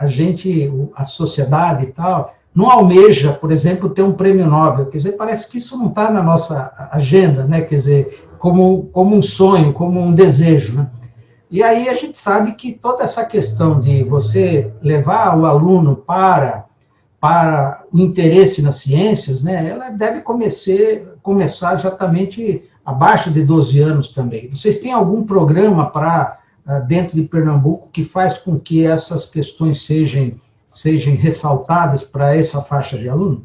a sociedade e tal, não almeja, por exemplo, ter um prêmio Nobel. Quer dizer, parece que isso não está na nossa agenda, né? Quer dizer, como um sonho, como um desejo, né? E aí a gente sabe que toda essa questão de você levar o aluno para o interesse nas ciências, né? Ela deve começar exatamente abaixo de 12 anos também. Vocês têm algum programa dentro de Pernambuco que faz com que essas questões sejam ressaltadas para essa faixa de aluno?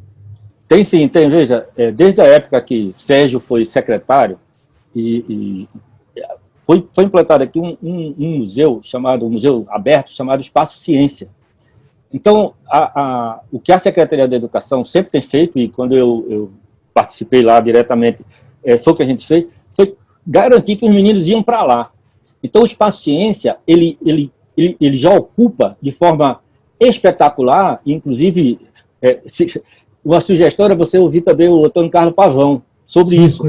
Tem sim, tem. Veja, desde a época que Sérgio foi secretário, foi implantado aqui um museu museu aberto, chamado Espaço Ciência. Então, o que a Secretaria da Educação sempre tem feito, e quando eu participei lá diretamente, foi o que a gente fez, foi garantir que os meninos iam para lá. Então, o Espaço Ciência, ele já ocupa de forma espetacular, inclusive, uma sugestão era você ouvir também o Antônio Carlos Pavão sobre isso.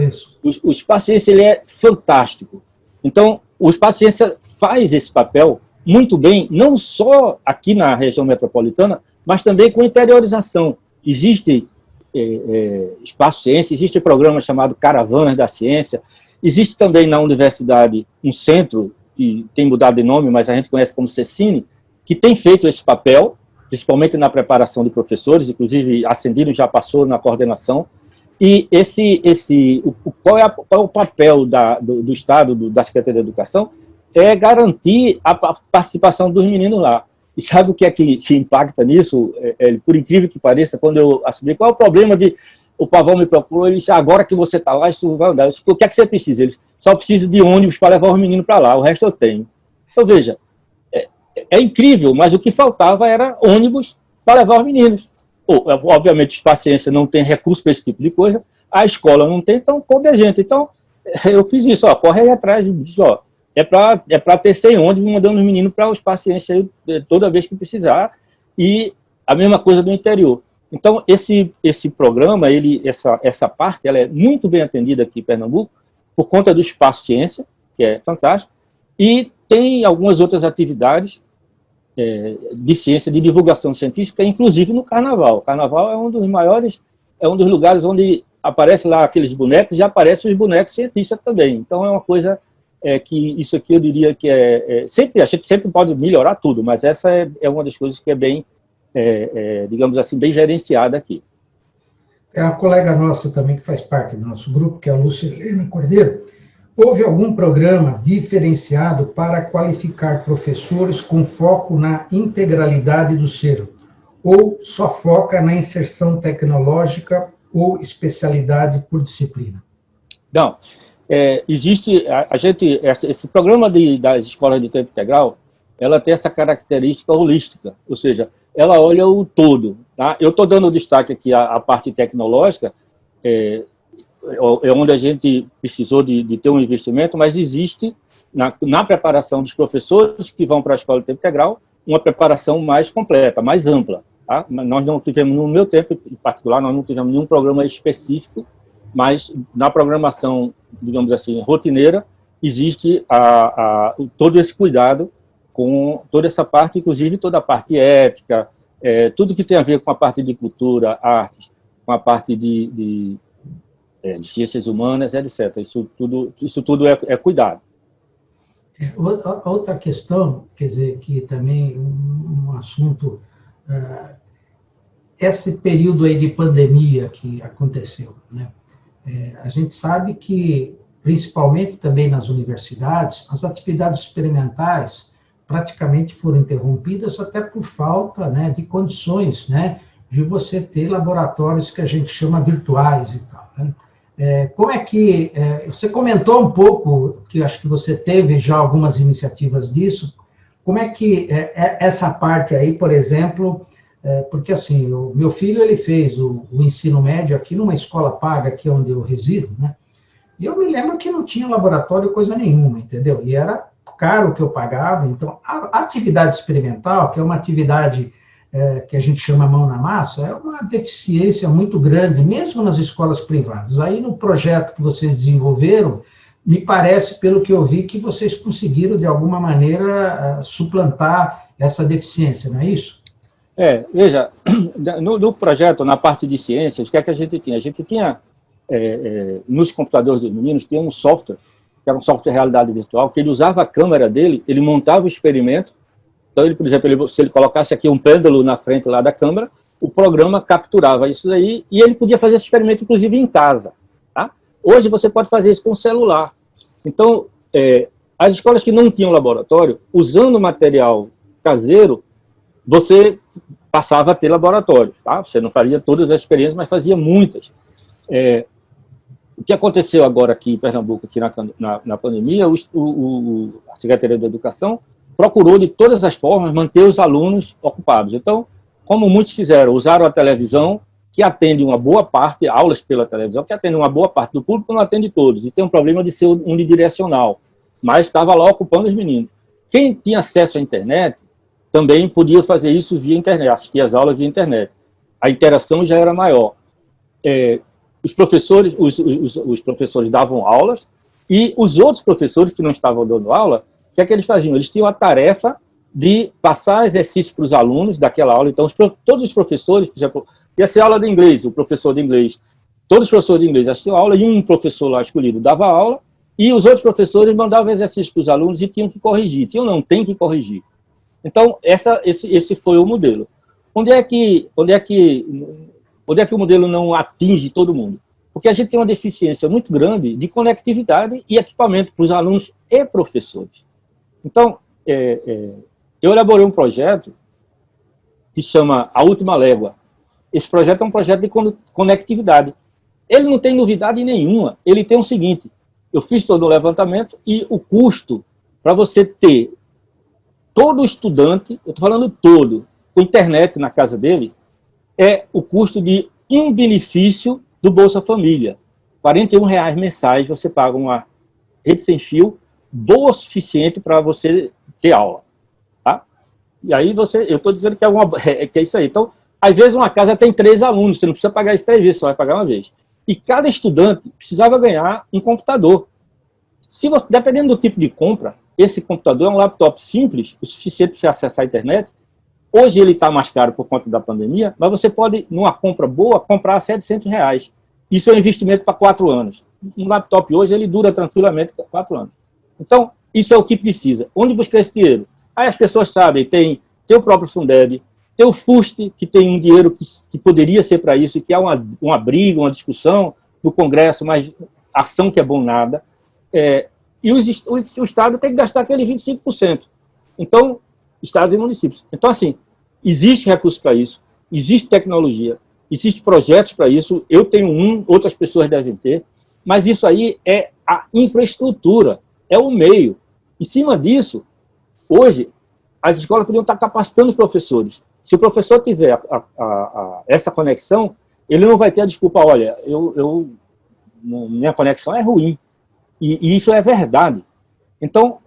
O Espaço Ciência, ele é fantástico. Então, o Espaço Ciência faz esse papel muito bem, não só aqui na região metropolitana, mas também com interiorização. Existe Espaço Ciência, existe um programa chamado Caravanas da Ciência, existe também na universidade um centro, que tem mudado de nome, mas a gente conhece como Cecine, que tem feito esse papel, principalmente na preparação de professores, inclusive Ascendido já passou na coordenação. E qual é o papel do Estado, da Secretaria da Educação? É garantir a participação dos meninos lá. E sabe o que é que impacta nisso? Por incrível que pareça, quando eu assumi, qual é o problema de... O Pavão me procurou, ele disse, agora que você está lá, isso vai andar. Eu disse, o que é que você precisa? Ele disse, só preciso de ônibus para levar os meninos para lá, o resto eu tenho. Então, veja, é incrível, mas o que faltava era ônibus para levar os meninos. Obviamente, o Espaço Ciência não tem recurso para esse tipo de coisa, a escola não tem, então coube a gente. Então, eu fiz isso, corre aí atrás, disse, é para ter 100 ônibus mandando os meninos para o Espaço Ciência toda vez que precisar, e a mesma coisa do interior. Então, esse programa, essa parte, ela é muito bem atendida aqui em Pernambuco, por conta do Espaço Ciência, que é fantástico, e tem algumas outras atividades de ciência, de divulgação científica, inclusive no Carnaval. O Carnaval é um dos maiores, é um dos lugares onde aparece lá aqueles bonecos, já aparecem os bonecos cientistas também. Então, é uma coisa que isso aqui eu diria que sempre, a gente sempre pode melhorar tudo, mas essa é uma das coisas que é bem, digamos assim, bem gerenciada aqui. É uma colega nossa também que faz parte do nosso grupo, que é a Lucilena Cordeiro. Houve algum programa diferenciado para qualificar professores com foco na integralidade do ser? Ou só foca na inserção tecnológica ou especialidade por disciplina? Não, existe, esse programa das escolas de tempo integral, ela tem essa característica holística, ou seja, ela olha o todo. Tá? Eu estou dando destaque aqui à parte tecnológica, onde a gente precisou de ter um investimento, mas existe, na preparação dos professores que vão para a escola de tempo integral, uma preparação mais completa, mais ampla. Tá? Nós não tivemos, no meu tempo em particular, nós não tivemos nenhum programa específico, mas na programação, digamos assim, rotineira, existe todo esse cuidado com toda essa parte, inclusive toda a parte ética, tudo que tem a ver com a parte de cultura, artes, com a parte de ciências humanas, etc. Isso tudo é cuidado. Outra questão, quer dizer, que também um assunto, esse período aí de pandemia que aconteceu, né? A gente sabe que, principalmente também nas universidades, as atividades experimentais praticamente foram interrompidas até por falta, né, de condições, né, de você ter laboratórios que a gente chama virtuais e tal, né? Como é que... você comentou um pouco, que acho que você teve já algumas iniciativas disso, como é que essa parte aí, por exemplo, porque assim, o meu filho ele fez o ensino médio aqui numa escola paga, aqui onde eu resido, né? E eu me lembro que não tinha laboratório coisa nenhuma, entendeu? E era caro o que eu pagava. Então, a atividade experimental, que é uma atividade que a gente chama mão na massa, é uma deficiência muito grande, mesmo nas escolas privadas. Aí, no projeto que vocês desenvolveram, me parece, pelo que eu vi, que vocês conseguiram, de alguma maneira, suplantar essa deficiência, não é isso? Veja, no projeto, na parte de ciências, o que é que a gente tinha? A gente tinha, nos computadores dos meninos, tinha um software, que era um software de realidade virtual, que ele usava a câmera dele, ele montava o experimento. Então, ele, por exemplo, se ele colocasse aqui um pêndulo na frente lá da câmera, o programa capturava isso daí e ele podia fazer esse experimento, inclusive, em casa. Tá? Hoje, você pode fazer isso com o celular. Então, as escolas que não tinham laboratório, usando material caseiro, você passava a ter laboratório. Tá? Você não faria todas as experiências, mas fazia muitas. O que aconteceu agora aqui em Pernambuco, aqui na pandemia, a Secretaria da Educação procurou, de todas as formas, manter os alunos ocupados. Então, como muitos fizeram, usaram a televisão, que atende uma boa parte, aulas pela televisão, que atende uma boa parte do público, não atende todos. E tem um problema de ser unidirecional, mas estava lá ocupando os meninos. Quem tinha acesso à internet também podia fazer isso via internet, assistir às aulas via internet. A interação já era maior. Os professores davam aulas e os outros professores que não estavam dando aula, o que é que eles faziam? Eles tinham a tarefa de passar exercícios para os alunos daquela aula. Então, todos os professores, por exemplo, ia ser aula de inglês, o professor de inglês, todos os professores de inglês assistiam a aula e um professor lá escolhido dava aula e os outros professores mandavam exercícios para os alunos e tinham que corrigir. Tem que corrigir. Então, esse foi o modelo. Onde é que o modelo não atinge todo mundo? Porque a gente tem uma deficiência muito grande de conectividade e equipamento para os alunos e professores. Então, eu elaborei um projeto que chama A Última Légua. Esse projeto é um projeto de conectividade. Ele não tem novidade nenhuma. Ele tem o seguinte, eu fiz todo o levantamento e o custo para você ter todo estudante, eu estou falando todo, com internet na casa dele, é o custo de um benefício do Bolsa Família. R$41 mensais você paga uma rede sem fio boa o suficiente para você ter aula. Tá? E aí eu estou dizendo que que é isso aí. Então, às vezes uma casa tem 3 alunos, você não precisa pagar isso 3 vezes, só vai pagar uma vez. E cada estudante precisava ganhar um computador. Dependendo do tipo de compra, esse computador é um laptop simples, o suficiente para você acessar a internet. Hoje ele está mais caro por conta da pandemia, mas você pode, numa compra boa, comprar R$700. Isso é um investimento para 4 anos. Um laptop hoje ele dura tranquilamente 4 anos. Então, isso é o que precisa. Onde buscar esse dinheiro? Aí as pessoas sabem, tem o próprio Fundeb, tem o FUST, que tem um dinheiro que poderia ser para isso, que há uma briga, uma discussão no Congresso, mas ação que é bom nada. E o Estado tem que gastar aquele 25%. Então, Estados e municípios. Então, assim, existe recurso para isso, existe tecnologia, existem projetos para isso, eu tenho outras pessoas devem ter, mas isso aí é a infraestrutura, é o meio. Em cima disso, hoje, as escolas podiam estar capacitando os professores. Se o professor tiver essa conexão, ele não vai ter a desculpa, olha, minha conexão é ruim. E isso é verdade. Então,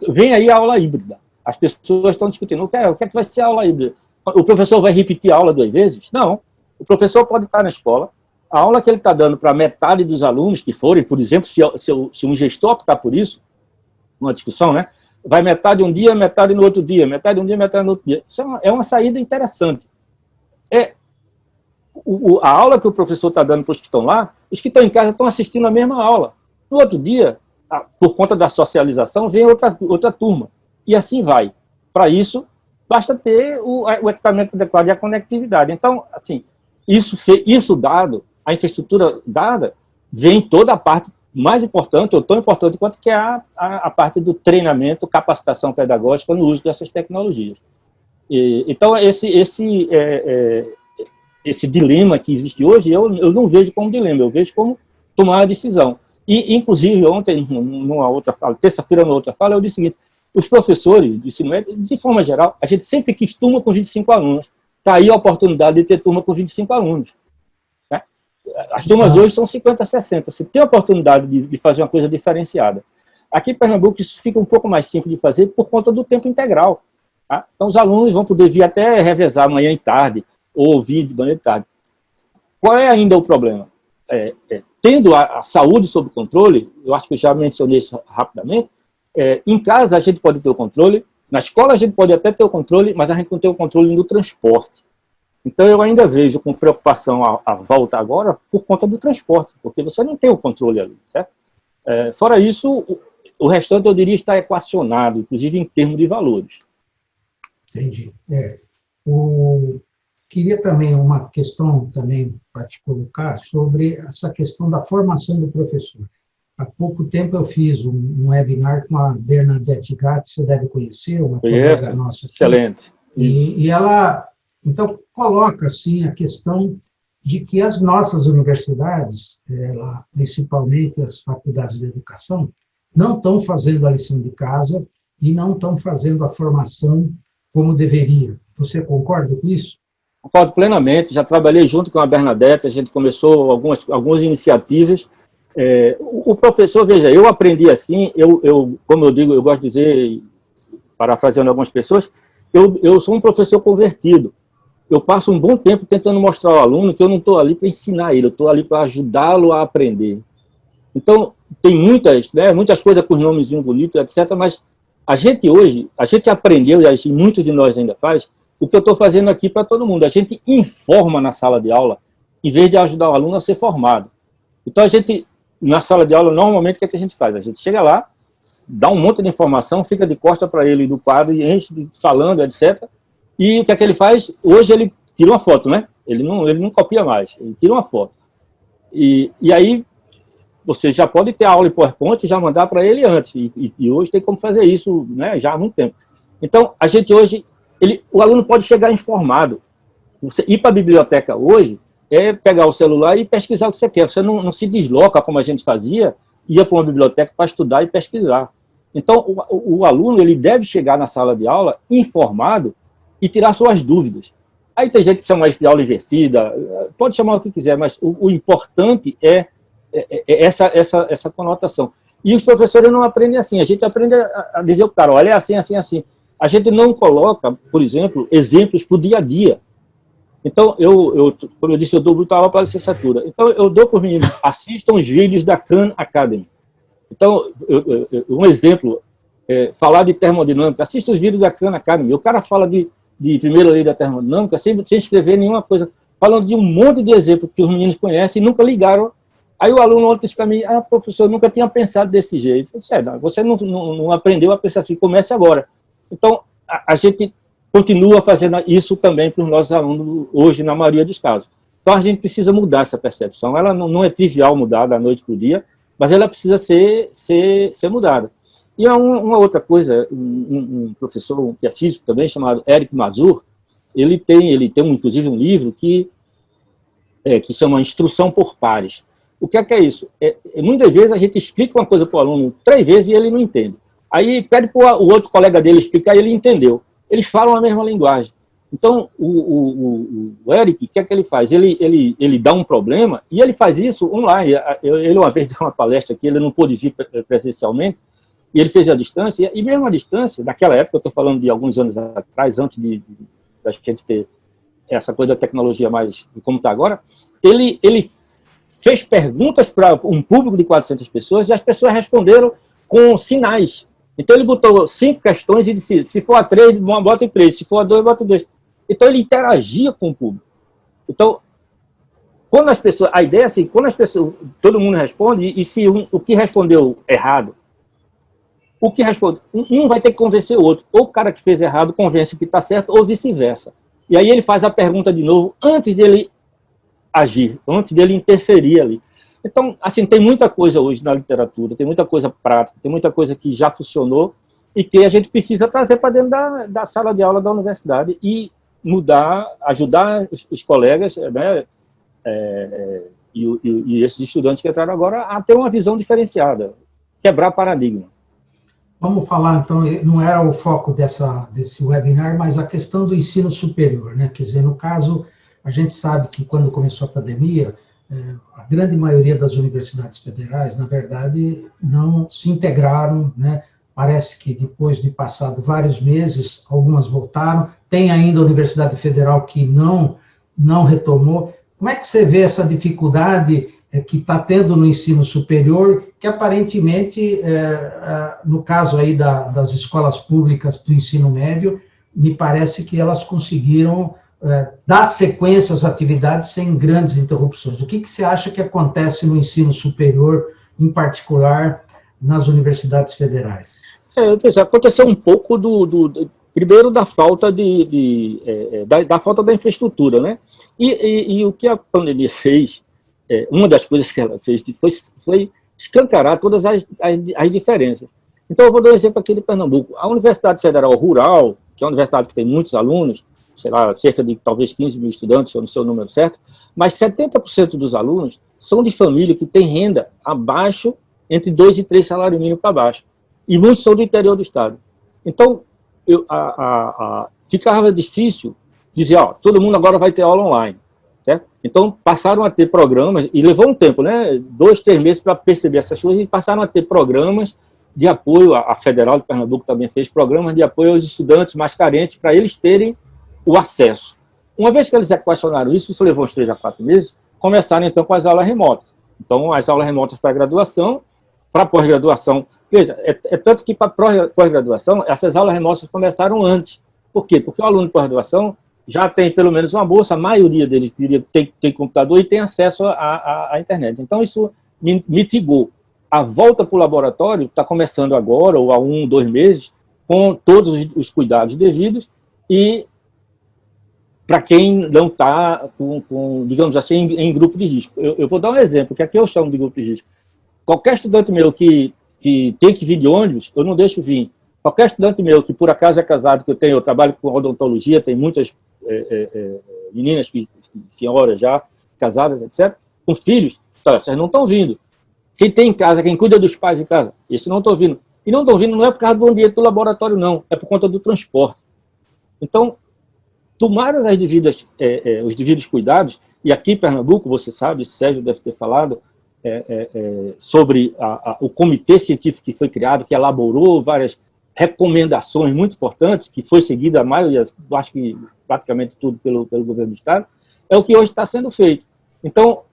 vem aí a aula híbrida. As pessoas estão discutindo, o que é que vai ser a aula híbrida? O professor vai repetir a aula 2 vezes? Não. O professor pode estar na escola, a aula que ele está dando para metade dos alunos que forem, por exemplo, se um gestor optar por isso, uma discussão, né? Vai metade um dia, metade no outro dia, metade um dia, metade no outro dia. Isso é uma saída interessante. A aula que o professor está dando para os que estão lá, os que estão em casa estão assistindo a mesma aula. No outro dia, por conta da socialização, vem outra turma. E assim vai. Para isso, basta ter o equipamento adequado e a conectividade. Então, assim, isso dado, a infraestrutura dada, vem toda a parte mais importante, ou tão importante quanto que é a parte do treinamento, capacitação pedagógica no uso dessas tecnologias. Então, esse dilema que existe hoje, eu não vejo como dilema, eu vejo como tomar a decisão. E, inclusive, ontem, numa outra fala, terça-feira, numa outra fala, eu disse o seguinte, os professores de ensino médio, de forma geral, a gente sempre quis turma com 25 alunos. Está aí a oportunidade de ter turma com 25 alunos. Né? As turmas hoje são 50, 60. Você tem a oportunidade de fazer uma coisa diferenciada. Aqui em Pernambuco isso fica um pouco mais simples de fazer por conta do tempo integral. Tá? Então os alunos vão poder vir até revezar manhã e tarde, ou vir de manhã e tarde. Qual é ainda o problema? Tendo a saúde sob controle, eu acho que eu já mencionei isso rapidamente, em casa a gente pode ter o controle, na escola a gente pode até ter o controle, mas a gente não tem o controle no transporte. Então eu ainda vejo com preocupação a volta agora por conta do transporte, porque você não tem o controle ali, certo? Fora isso, o restante eu diria está equacionado, inclusive em termos de valores. Entendi. Queria também uma questão também para te colocar sobre essa questão da formação do professor. Há pouco tempo eu fiz um webinar com a Bernadette Gatti, você deve conhecer, uma colega nossa aqui. Excelente. E ela, então, coloca, assim, a questão de que as nossas universidades, principalmente as faculdades de educação, não estão fazendo a lição de casa e não estão fazendo a formação como deveria. Você concorda com isso? Concordo plenamente, já trabalhei junto com a Bernadette, a gente começou algumas iniciativas. O professor, veja, eu aprendi assim, como eu digo, eu gosto de dizer, parafraseando algumas pessoas, eu sou um professor convertido. Eu passo um bom tempo tentando mostrar ao aluno que eu não estou ali para ensinar ele, eu estou ali para ajudá-lo a aprender. Então, tem muitas coisas com os nomezinhos bonitos, etc., mas a gente aprendeu, e muitos de nós ainda faz, o que eu estou fazendo aqui para todo mundo. A gente informa na sala de aula, em vez de ajudar o aluno a ser formado. Então, a gente, na sala de aula, normalmente, o que é que a gente faz? A gente chega lá, dá um monte de informação, fica de costa para ele do quadro, e enche falando, etc., e o que é que ele faz? Hoje ele tira uma foto, né? Ele não copia mais, ele tira uma foto. E aí você já pode ter a aula em PowerPoint e já mandar para ele antes. E hoje tem como fazer isso, né, já há muito tempo. Então, a gente hoje, o aluno pode chegar informado. Você ir para a biblioteca hoje é pegar o celular e pesquisar o que você quer. Você não se desloca como a gente fazia, ia para uma biblioteca para estudar e pesquisar. Então, o aluno ele deve chegar na sala de aula informado e tirar suas dúvidas. Aí tem gente que chama isso de aula invertida, pode chamar o que quiser, mas o importante é essa conotação. E os professores não aprendem assim, a gente aprende a dizer para o cara, olha, é assim, assim, assim. A gente não coloca, por exemplo, exemplos para o dia a dia. Então, como eu disse, eu dou muita aula para a licenciatura. Então, eu dou para os meninos, assistam os vídeos da Khan Academy. Então, um exemplo, falar de termodinâmica, assista os vídeos da Khan Academy. O cara fala de primeira lei da termodinâmica, sem escrever nenhuma coisa, falando de um monte de exemplos que os meninos conhecem e nunca ligaram. Aí o aluno disse para mim, professor, eu nunca tinha pensado desse jeito. Eu disse, você não aprendeu a pensar assim, comece agora. Então, a gente continua fazendo isso também para os nossos alunos hoje, na maioria dos casos. Então, a gente precisa mudar essa percepção. Ela não é trivial mudar da noite para o dia, mas ela precisa ser mudada. E há uma outra coisa, um professor que é físico também, chamado Eric Mazur, ele tem inclusive um livro que chama Instrução por Pares. O que é isso? Muitas vezes a gente explica uma coisa para o aluno 3 vezes e ele não entende. Aí pede para o outro colega dele explicar e ele entendeu. Eles falam a mesma linguagem. Então, o Eric, o que é que ele faz? Ele dá um problema e ele faz isso online. Ele uma vez deu uma palestra aqui, ele não pôde vir presencialmente, e ele fez a distância, e mesmo a distância, naquela época, eu estou falando de alguns anos atrás, antes da gente ter essa coisa da tecnologia mais como está agora, ele fez perguntas para um público de 400 pessoas e as pessoas responderam com sinais. Então ele botou 5 questões e disse, se for a 3, bota em 3, se for a 2, bota em 2. Então ele interagia com o público. Então, quando as pessoas, a ideia é assim, quando as pessoas, todo mundo responde, e se o que respondeu errado, o que responde, um vai ter que convencer o outro. Ou o cara que fez errado convence que está certo, ou vice-versa. E aí ele faz a pergunta de novo, antes dele agir, antes dele interferir ali. Então, assim, tem muita coisa hoje na literatura, tem muita coisa prática, tem muita coisa que já funcionou e que a gente precisa trazer para dentro da sala de aula da universidade e mudar, ajudar os colegas, né, e esses estudantes que entraram agora a ter uma visão diferenciada, quebrar paradigma. Vamos falar, então, não era o foco desse webinar, mas a questão do ensino superior, né? Quer dizer, no caso, a gente sabe que quando começou a pandemia, a grande maioria das universidades federais, na verdade, não se integraram, né? Parece que depois de passado vários meses, algumas voltaram. Tem ainda a Universidade Federal que não retomou. Como é que você vê essa dificuldade que está tendo no ensino superior, que aparentemente, no caso aí das escolas públicas do ensino médio, me parece que elas conseguiram dar sequência às atividades sem grandes interrupções. O que você acha que acontece no ensino superior, em particular nas universidades federais? Aconteceu um pouco primeiro da falta da falta da infraestrutura, né? E o que a pandemia fez, uma das coisas que ela fez foi escancarar todas as diferenças. Então, eu vou dar um exemplo aqui de Pernambuco. A Universidade Federal Rural, que é uma universidade que tem muitos alunos, sei lá, cerca de talvez 15 mil estudantes, eu não sei o número certo, mas 70% dos alunos são de família que tem renda abaixo, entre 2 e 3 salários mínimos para baixo. E muitos são do interior do estado. Então, ficava difícil dizer, ó, todo mundo agora vai ter aula online. Certo? Então, passaram a ter programas, e levou um tempo, né? 2, 3 meses para perceber essas coisas, e passaram a ter programas de apoio, a Federal de Pernambuco também fez programas de apoio aos estudantes mais carentes, para eles terem o acesso. Uma vez que eles equacionaram isso levou uns 3 a 4 meses, começaram então com as aulas remotas. Então, as aulas remotas para graduação, para pós-graduação. Veja, tanto que para pós-graduação, essas aulas remotas começaram antes. Por quê? Porque o aluno de pós-graduação já tem pelo menos uma bolsa, a maioria deles tem computador e tem acesso à internet. Então, isso mitigou. A volta para o laboratório está começando agora, ou há 1, 2 meses, com todos os cuidados devidos, e para quem não está, digamos assim, em grupo de risco. Eu vou dar um exemplo, que aqui eu chamo de grupo de risco. Qualquer estudante meu que tem que vir de ônibus, eu não deixo vir. Qualquer estudante meu que por acaso é casado, que eu trabalho com odontologia, tem muitas meninas, senhoras já, casadas, etc., com filhos, então, essas não estão vindo. Quem tem em casa, quem cuida dos pais em casa, esses não estão vindo. E não estão vindo não é por causa do ambiente do laboratório, não, é por conta do transporte. Então, tomaram os devidos cuidados, e aqui em Pernambuco, você sabe, Sérgio deve ter falado, sobre o comitê científico que foi criado, que elaborou várias recomendações muito importantes, que foi seguida a maioria, acho que praticamente tudo pelo governo do Estado, é o que hoje está sendo feito. Então,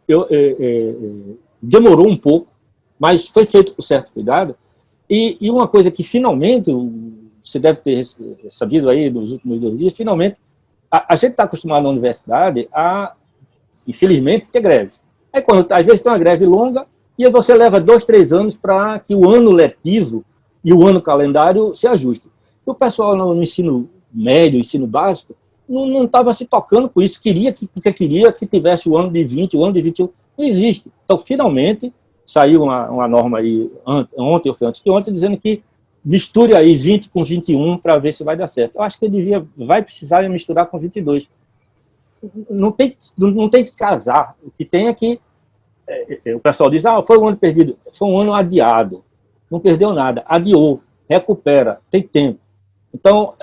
demorou um pouco, mas foi feito com certo cuidado, e uma coisa que finalmente, você deve ter sabido aí nos últimos 2 dias, finalmente, a gente está acostumado na universidade a, infelizmente, ter greve. Aí, às vezes tem uma greve longa, e aí você leva 2, 3 anos para que o ano letivo e o ano calendário se ajustem. E o pessoal no ensino médio, ensino básico, não estava se tocando com isso, porque queria que tivesse o ano de 20, o ano de 21, não existe. Então, finalmente, saiu uma norma aí, ontem ou foi antes de ontem, dizendo que misture aí 20 com 21 para ver se vai dar certo. Eu acho que vai precisar misturar com 22. Não tem que casar. O que tem é que o pessoal diz, foi um ano perdido. Foi um ano adiado. Não perdeu nada. Adiou. Recupera. Tem tempo. Então,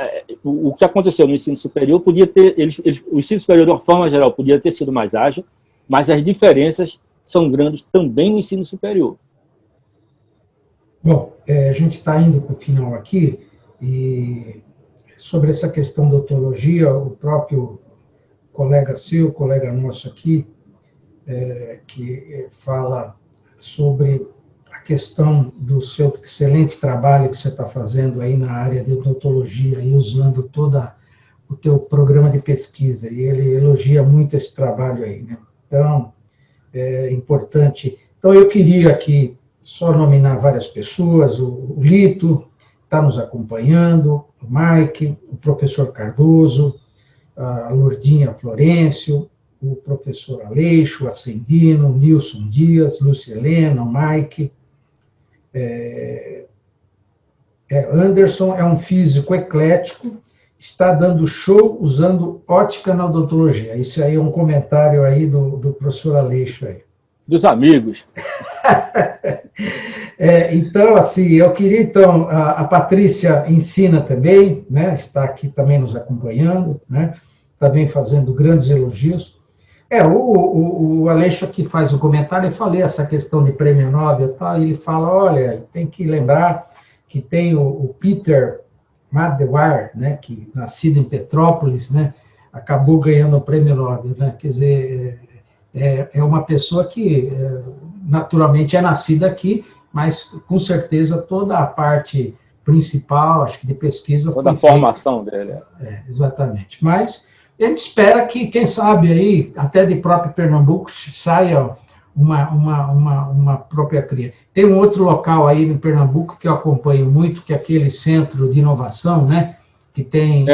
o que aconteceu no ensino superior podia ter... o ensino superior, de uma forma geral, podia ter sido mais ágil, mas as diferenças são grandes também no ensino superior. Bom, a gente está indo para o final aqui, e sobre essa questão da odontologia, o próprio colega nosso aqui, que fala sobre a questão do seu excelente trabalho que você está fazendo aí na área de odontologia, e usando todo o teu programa de pesquisa, e ele elogia muito esse trabalho aí, né? Então, é importante. Então, eu queria aqui só nominar várias pessoas, o Lito está nos acompanhando, o Mike, o professor Cardoso, a Lourdinha Florencio, o professor Aleixo, Ascendino, o Nilson Dias, Lúcia Helena, o Mike. Anderson é um físico eclético, está dando show usando ótica na odontologia. Isso aí é um comentário aí do professor Aleixo aí. dos amigos. Então, assim, eu queria, então, a Patrícia ensina também, né, está aqui também nos acompanhando, né, também fazendo grandes elogios. O Aleixo aqui faz um comentário, eu falei essa questão de prêmio Nobel e tal, e ele fala, olha, tem que lembrar que tem o Peter Madewar, né, que nascido em Petrópolis, né, acabou ganhando o prêmio Nobel, né, quer dizer, é uma pessoa que naturalmente é nascida aqui, mas com certeza toda a parte principal, acho que de pesquisa toda a formação dele. Exatamente. Mas a gente espera que, quem sabe, aí, até de próprio Pernambuco, saia uma própria cria. Tem um outro local aí no Pernambuco que eu acompanho muito, que é aquele centro de inovação, né? Que tem...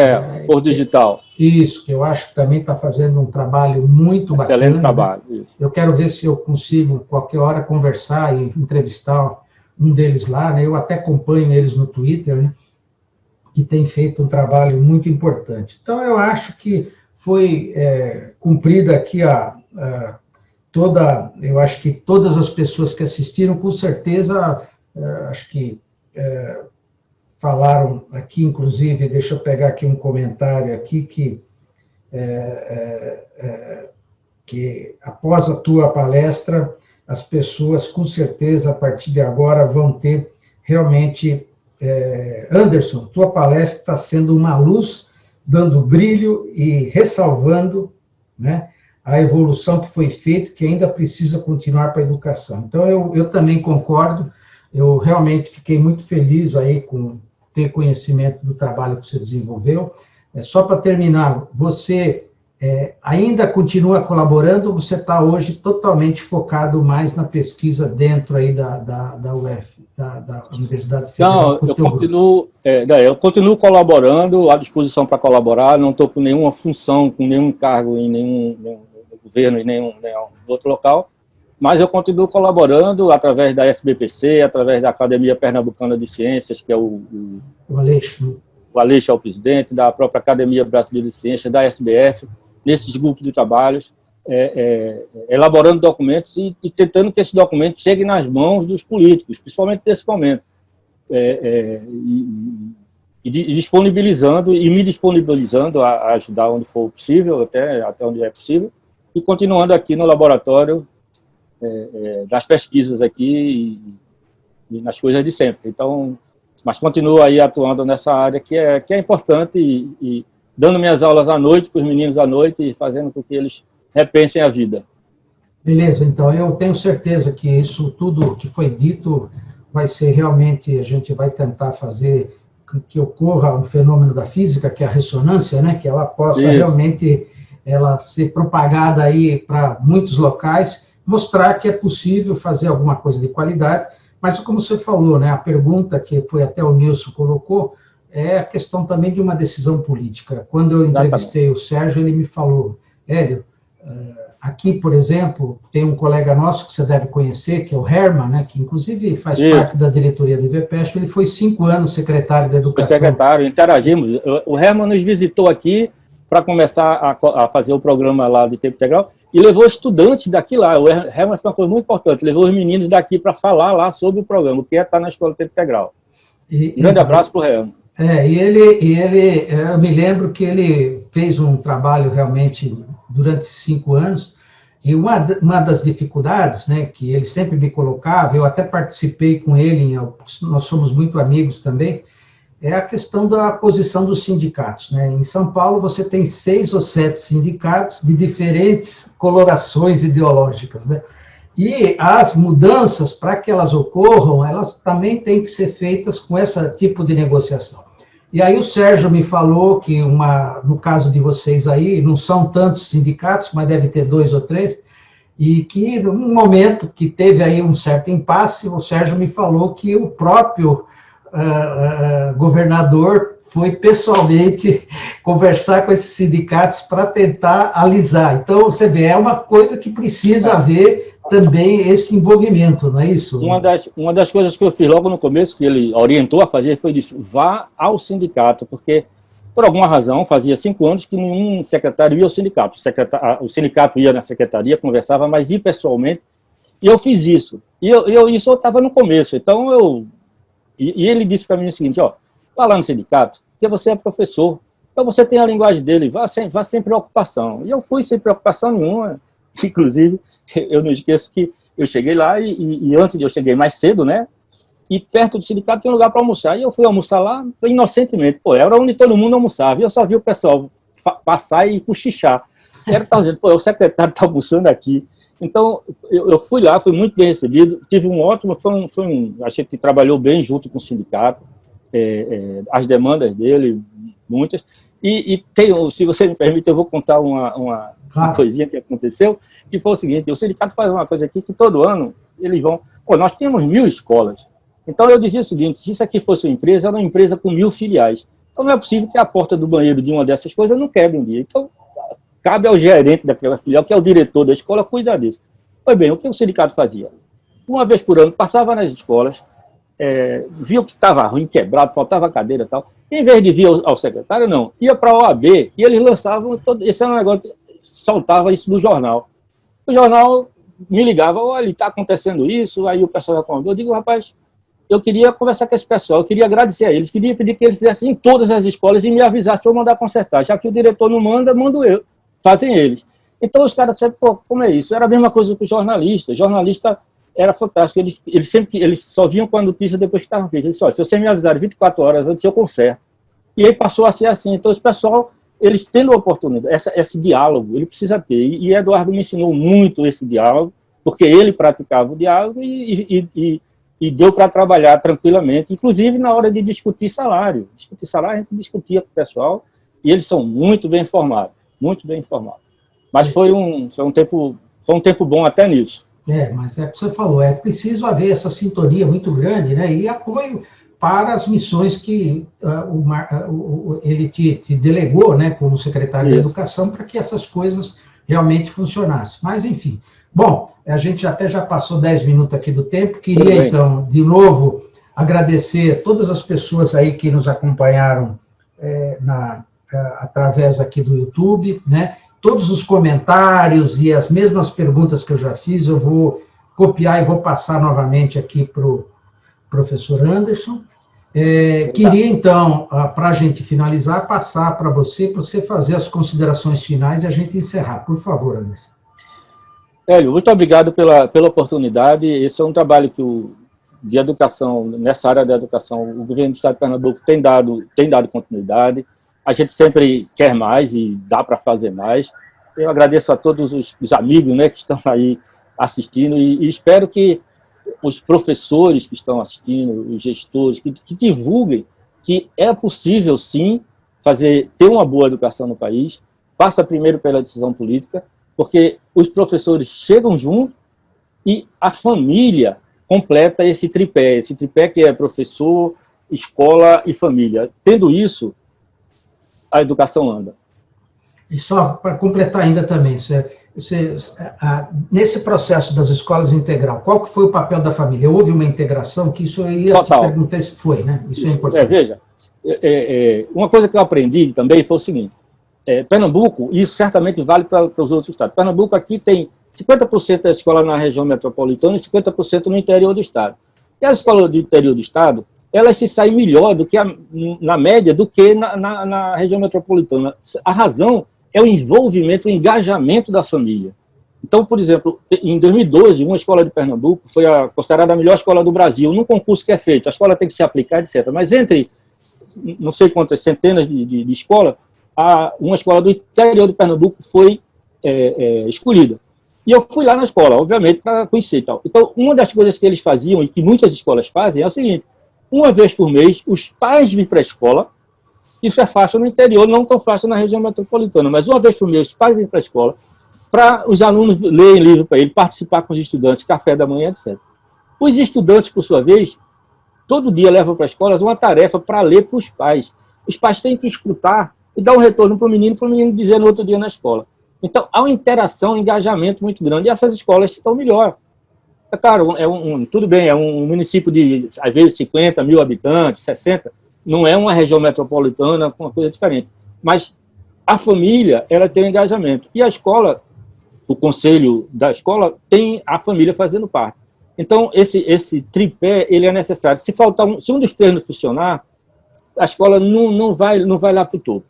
por digital. Isso, que eu acho que também está fazendo um trabalho muito bacana. Excelente trabalho, né? isso. Eu quero ver se eu consigo, qualquer hora, conversar e entrevistar um deles lá, né? Eu até acompanho eles no Twitter, né? Que tem feito um trabalho muito importante. Então, eu acho que foi cumprida aqui eu acho que todas as pessoas que assistiram, com certeza, acho que falaram aqui, inclusive, deixa eu pegar aqui um comentário aqui, que após a tua palestra, as pessoas, com certeza, a partir de agora, vão ter realmente... Anderson, tua palestra está sendo uma luz, dando brilho e ressalvando, né, a evolução que foi feita, que ainda precisa continuar para a educação. Então, eu também concordo, eu realmente fiquei muito feliz aí com ter conhecimento do trabalho que você desenvolveu. Só para terminar, você ainda continua colaborando, ou você está hoje totalmente focado mais na pesquisa dentro aí da UF, da Universidade Federal? Não, eu continuo colaborando, à disposição para colaborar, não estou com nenhuma função, com nenhum cargo em nenhum governo, em nenhum outro local, mas eu continuo colaborando através da SBPC, através da Academia Pernambucana de Ciências, que é o Aleixo. O Aleixo é o presidente, da própria Academia Brasileira de Ciências, da SBF, nesses grupos de trabalhos, elaborando documentos e tentando que esses documentos cheguem nas mãos dos políticos, principalmente nesse momento, e disponibilizando e me disponibilizando a ajudar onde for possível, até onde é possível, e continuando aqui no laboratório das pesquisas aqui e nas coisas de sempre. Então, mas continuo aí atuando nessa área que é importante e dando minhas aulas à noite para os meninos à noite e fazendo com que eles repensem a vida. Beleza, então eu tenho certeza que isso tudo que foi dito vai ser realmente, a gente vai tentar fazer que ocorra um fenômeno da física, que é a ressonância, né, que ela possa realmente ser propagada aí para muitos locais, mostrar que é possível fazer alguma coisa de qualidade, mas como você falou, né, a pergunta que foi até o Nilson colocou, é a questão também de uma decisão política. Quando eu entrevistei o Sérgio, ele me falou, Hélio, aqui, por exemplo, tem um colega nosso que você deve conhecer, que é o Herman, né, que inclusive faz parte da diretoria do IVPESP, ele foi 5 anos secretário da Educação. Foi secretário, interagimos. O Herman nos visitou aqui para começar a fazer o programa lá de tempo integral e levou estudantes daqui lá. O Herman foi uma coisa muito importante, levou os meninos daqui para falar lá sobre o programa, o que é estar na escola de tempo integral. Grande abraço para o Herman. Eu me lembro que ele fez um trabalho realmente durante 5 anos, e uma das dificuldades, né, que ele sempre me colocava, eu até participei com ele, nós somos muito amigos também, é a questão da posição dos sindicatos, né? Em São Paulo você tem 6 ou 7 sindicatos de diferentes colorações ideológicas, né? E as mudanças, para que elas ocorram, elas também têm que ser feitas com esse tipo de negociação. E aí o Sérgio me falou que, no caso de vocês aí, não são tantos sindicatos, mas deve ter 2 ou 3, e que, num momento que teve aí um certo impasse, o Sérgio me falou que o próprio governador foi pessoalmente conversar com esses sindicatos para tentar alisar. Então, você vê, é uma coisa que precisa haver também esse envolvimento, não é isso? Uma das coisas que eu fiz logo no começo, que ele orientou a fazer, foi disso: vá ao sindicato, porque, por alguma razão, fazia 5 anos que nenhum secretário ia ao sindicato. O sindicato ia na secretaria, conversava, mas ir pessoalmente E eu fiz isso. Isso eu estava no começo. Então, ele disse para mim o seguinte, ó, vá lá no sindicato, porque você é professor. Então, você tem a linguagem dele, vá sem preocupação. E eu fui sem preocupação nenhuma. Inclusive, eu não esqueço que eu cheguei lá e antes de eu cheguei mais cedo, né? E perto do sindicato tinha um lugar para almoçar. E eu fui almoçar lá inocentemente. Pô, era onde todo mundo almoçava. E eu só vi o pessoal passar e cochichar. E era tal dizendo, pô, o secretário está almoçando aqui. Então, eu fui lá, fui muito bem recebido. Tive um ótimo, a gente trabalhou bem junto com o sindicato. As demandas dele, muitas. E se você me permite, eu vou contar uma coisinha que aconteceu, que foi o seguinte, o sindicato faz uma coisa aqui que todo ano eles vão... Pô, nós tínhamos 1000 escolas. Então eu dizia o seguinte, se isso aqui fosse uma empresa, era uma empresa com 1000 filiais. Então não é possível que a porta do banheiro de uma dessas coisas não quebre um dia. Então cabe ao gerente daquela filial, que é o diretor da escola, cuidar disso. Pois bem, o que o sindicato fazia? Uma vez por ano, passava nas escolas, via o que estava ruim, quebrado, faltava cadeira e tal. Em vez de vir ao secretário, não. Ia para a OAB e eles lançavam, esse era um negócio, soltava isso no jornal. O jornal me ligava, olha, está acontecendo isso, aí o pessoal acordou. Eu digo, rapaz, eu queria conversar com esse pessoal, eu queria agradecer a eles, queria pedir que eles fizessem em todas as escolas e me avisassem para eu mandar consertar. Já que o diretor não manda, mando eu, fazem eles. Então os caras disseram, pô, como é isso? Era a mesma coisa que o jornalista. O jornalista era fantástico, eles só vinham com a notícia depois que estavam feitos. Eles disseram, se vocês me avisarem 24 horas antes, eu conserto. E aí passou a ser assim. Então, esse pessoal, eles tendo a oportunidade, esse diálogo, ele precisa ter. E Eduardo me ensinou muito esse diálogo, porque ele praticava o diálogo e deu para trabalhar tranquilamente, inclusive na hora de discutir salário. Discutir salário, a gente discutia com o pessoal, e eles são muito bem informados, muito bem informados. Mas foi um tempo bom até nisso. Mas é o que você falou, é preciso haver essa sintonia muito grande, né, e apoio para as missões que ele te delegou, né, como secretário da Educação, para que essas coisas realmente funcionassem. Mas, enfim. Bom, a gente já passou 10 minutos aqui do tempo. Queria, então, de novo, agradecer todas as pessoas aí que nos acompanharam através aqui do YouTube, né? Todos os comentários e as mesmas perguntas que eu já fiz, eu vou copiar e vou passar novamente aqui para o professor Anderson. Queria, então, para a gente finalizar, passar para você fazer as considerações finais e a gente encerrar. Por favor, Anderson. Hélio, muito obrigado pela oportunidade. Esse é um trabalho de educação, nessa área da educação, o governo do Estado de Pernambuco tem dado continuidade. A gente sempre quer mais e dá para fazer mais. Eu agradeço a todos os amigos, né, que estão aí assistindo e espero que os professores que estão assistindo, os gestores, que divulguem que é possível, sim, ter uma boa educação no país. Passa primeiro pela decisão política, porque os professores chegam junto e a família completa esse tripé que é professor, escola e família. Tendo isso, a educação anda. E só para completar ainda também, nesse processo das escolas integral, qual que foi o papel da família? Houve uma integração que isso eu ia te perguntar se foi, né? Isso é importante. Veja, uma coisa que eu aprendi também foi o seguinte, Pernambuco, e isso certamente vale para os outros estados, Pernambuco aqui tem 50% da escola na região metropolitana e 50% no interior do estado. E as escolas do interior do estado, elas se saem melhor do que na média do que na região metropolitana. A razão é o envolvimento, o engajamento da família. Então, por exemplo, em 2012, uma escola de Pernambuco foi considerada a melhor escola do Brasil, num concurso que é feito. A escola tem que se aplicar, etc. Mas entre não sei quantas centenas de escolas, uma escola do interior de Pernambuco foi escolhida. E eu fui lá na escola, obviamente, para conhecer e tal. Então, uma das coisas que eles faziam, e que muitas escolas fazem, é o seguinte: uma vez por mês, os pais vêm para a escola. Isso é fácil no interior, não tão fácil na região metropolitana, mas uma vez por mês, os pais vêm para a escola, para os alunos lerem livro para ele, participar com os estudantes, café da manhã, etc. Os estudantes, por sua vez, todo dia levam para a escola uma tarefa para ler para os pais. Os pais têm que escutar e dar um retorno para o menino dizer no outro dia na escola. Então, há uma interação, um engajamento muito grande, e essas escolas estão melhor. É claro, tudo bem, é um município de, às vezes, 50 mil habitantes, 60, não é uma região metropolitana com uma coisa diferente. Mas a família, ela tem um engajamento. E a escola, o conselho da escola, tem a família fazendo parte. Então, esse tripé, ele é necessário. Se faltar se um dos três não funcionar, a escola não vai lá para o topo.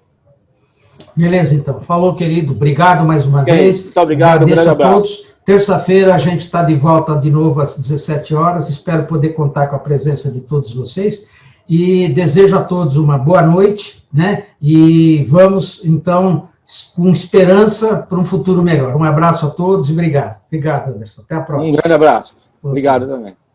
Beleza, então. Falou, querido. Obrigado mais uma vez. Muito obrigado. Agradeço a todos. Terça-feira a gente está de volta de novo às 17 horas. Espero poder contar com a presença de todos vocês. E desejo a todos uma boa noite, né? E vamos, então, com esperança para um futuro melhor. Um abraço a todos e obrigado. Obrigado, Anderson. Até a próxima. Um grande abraço. Obrigado também.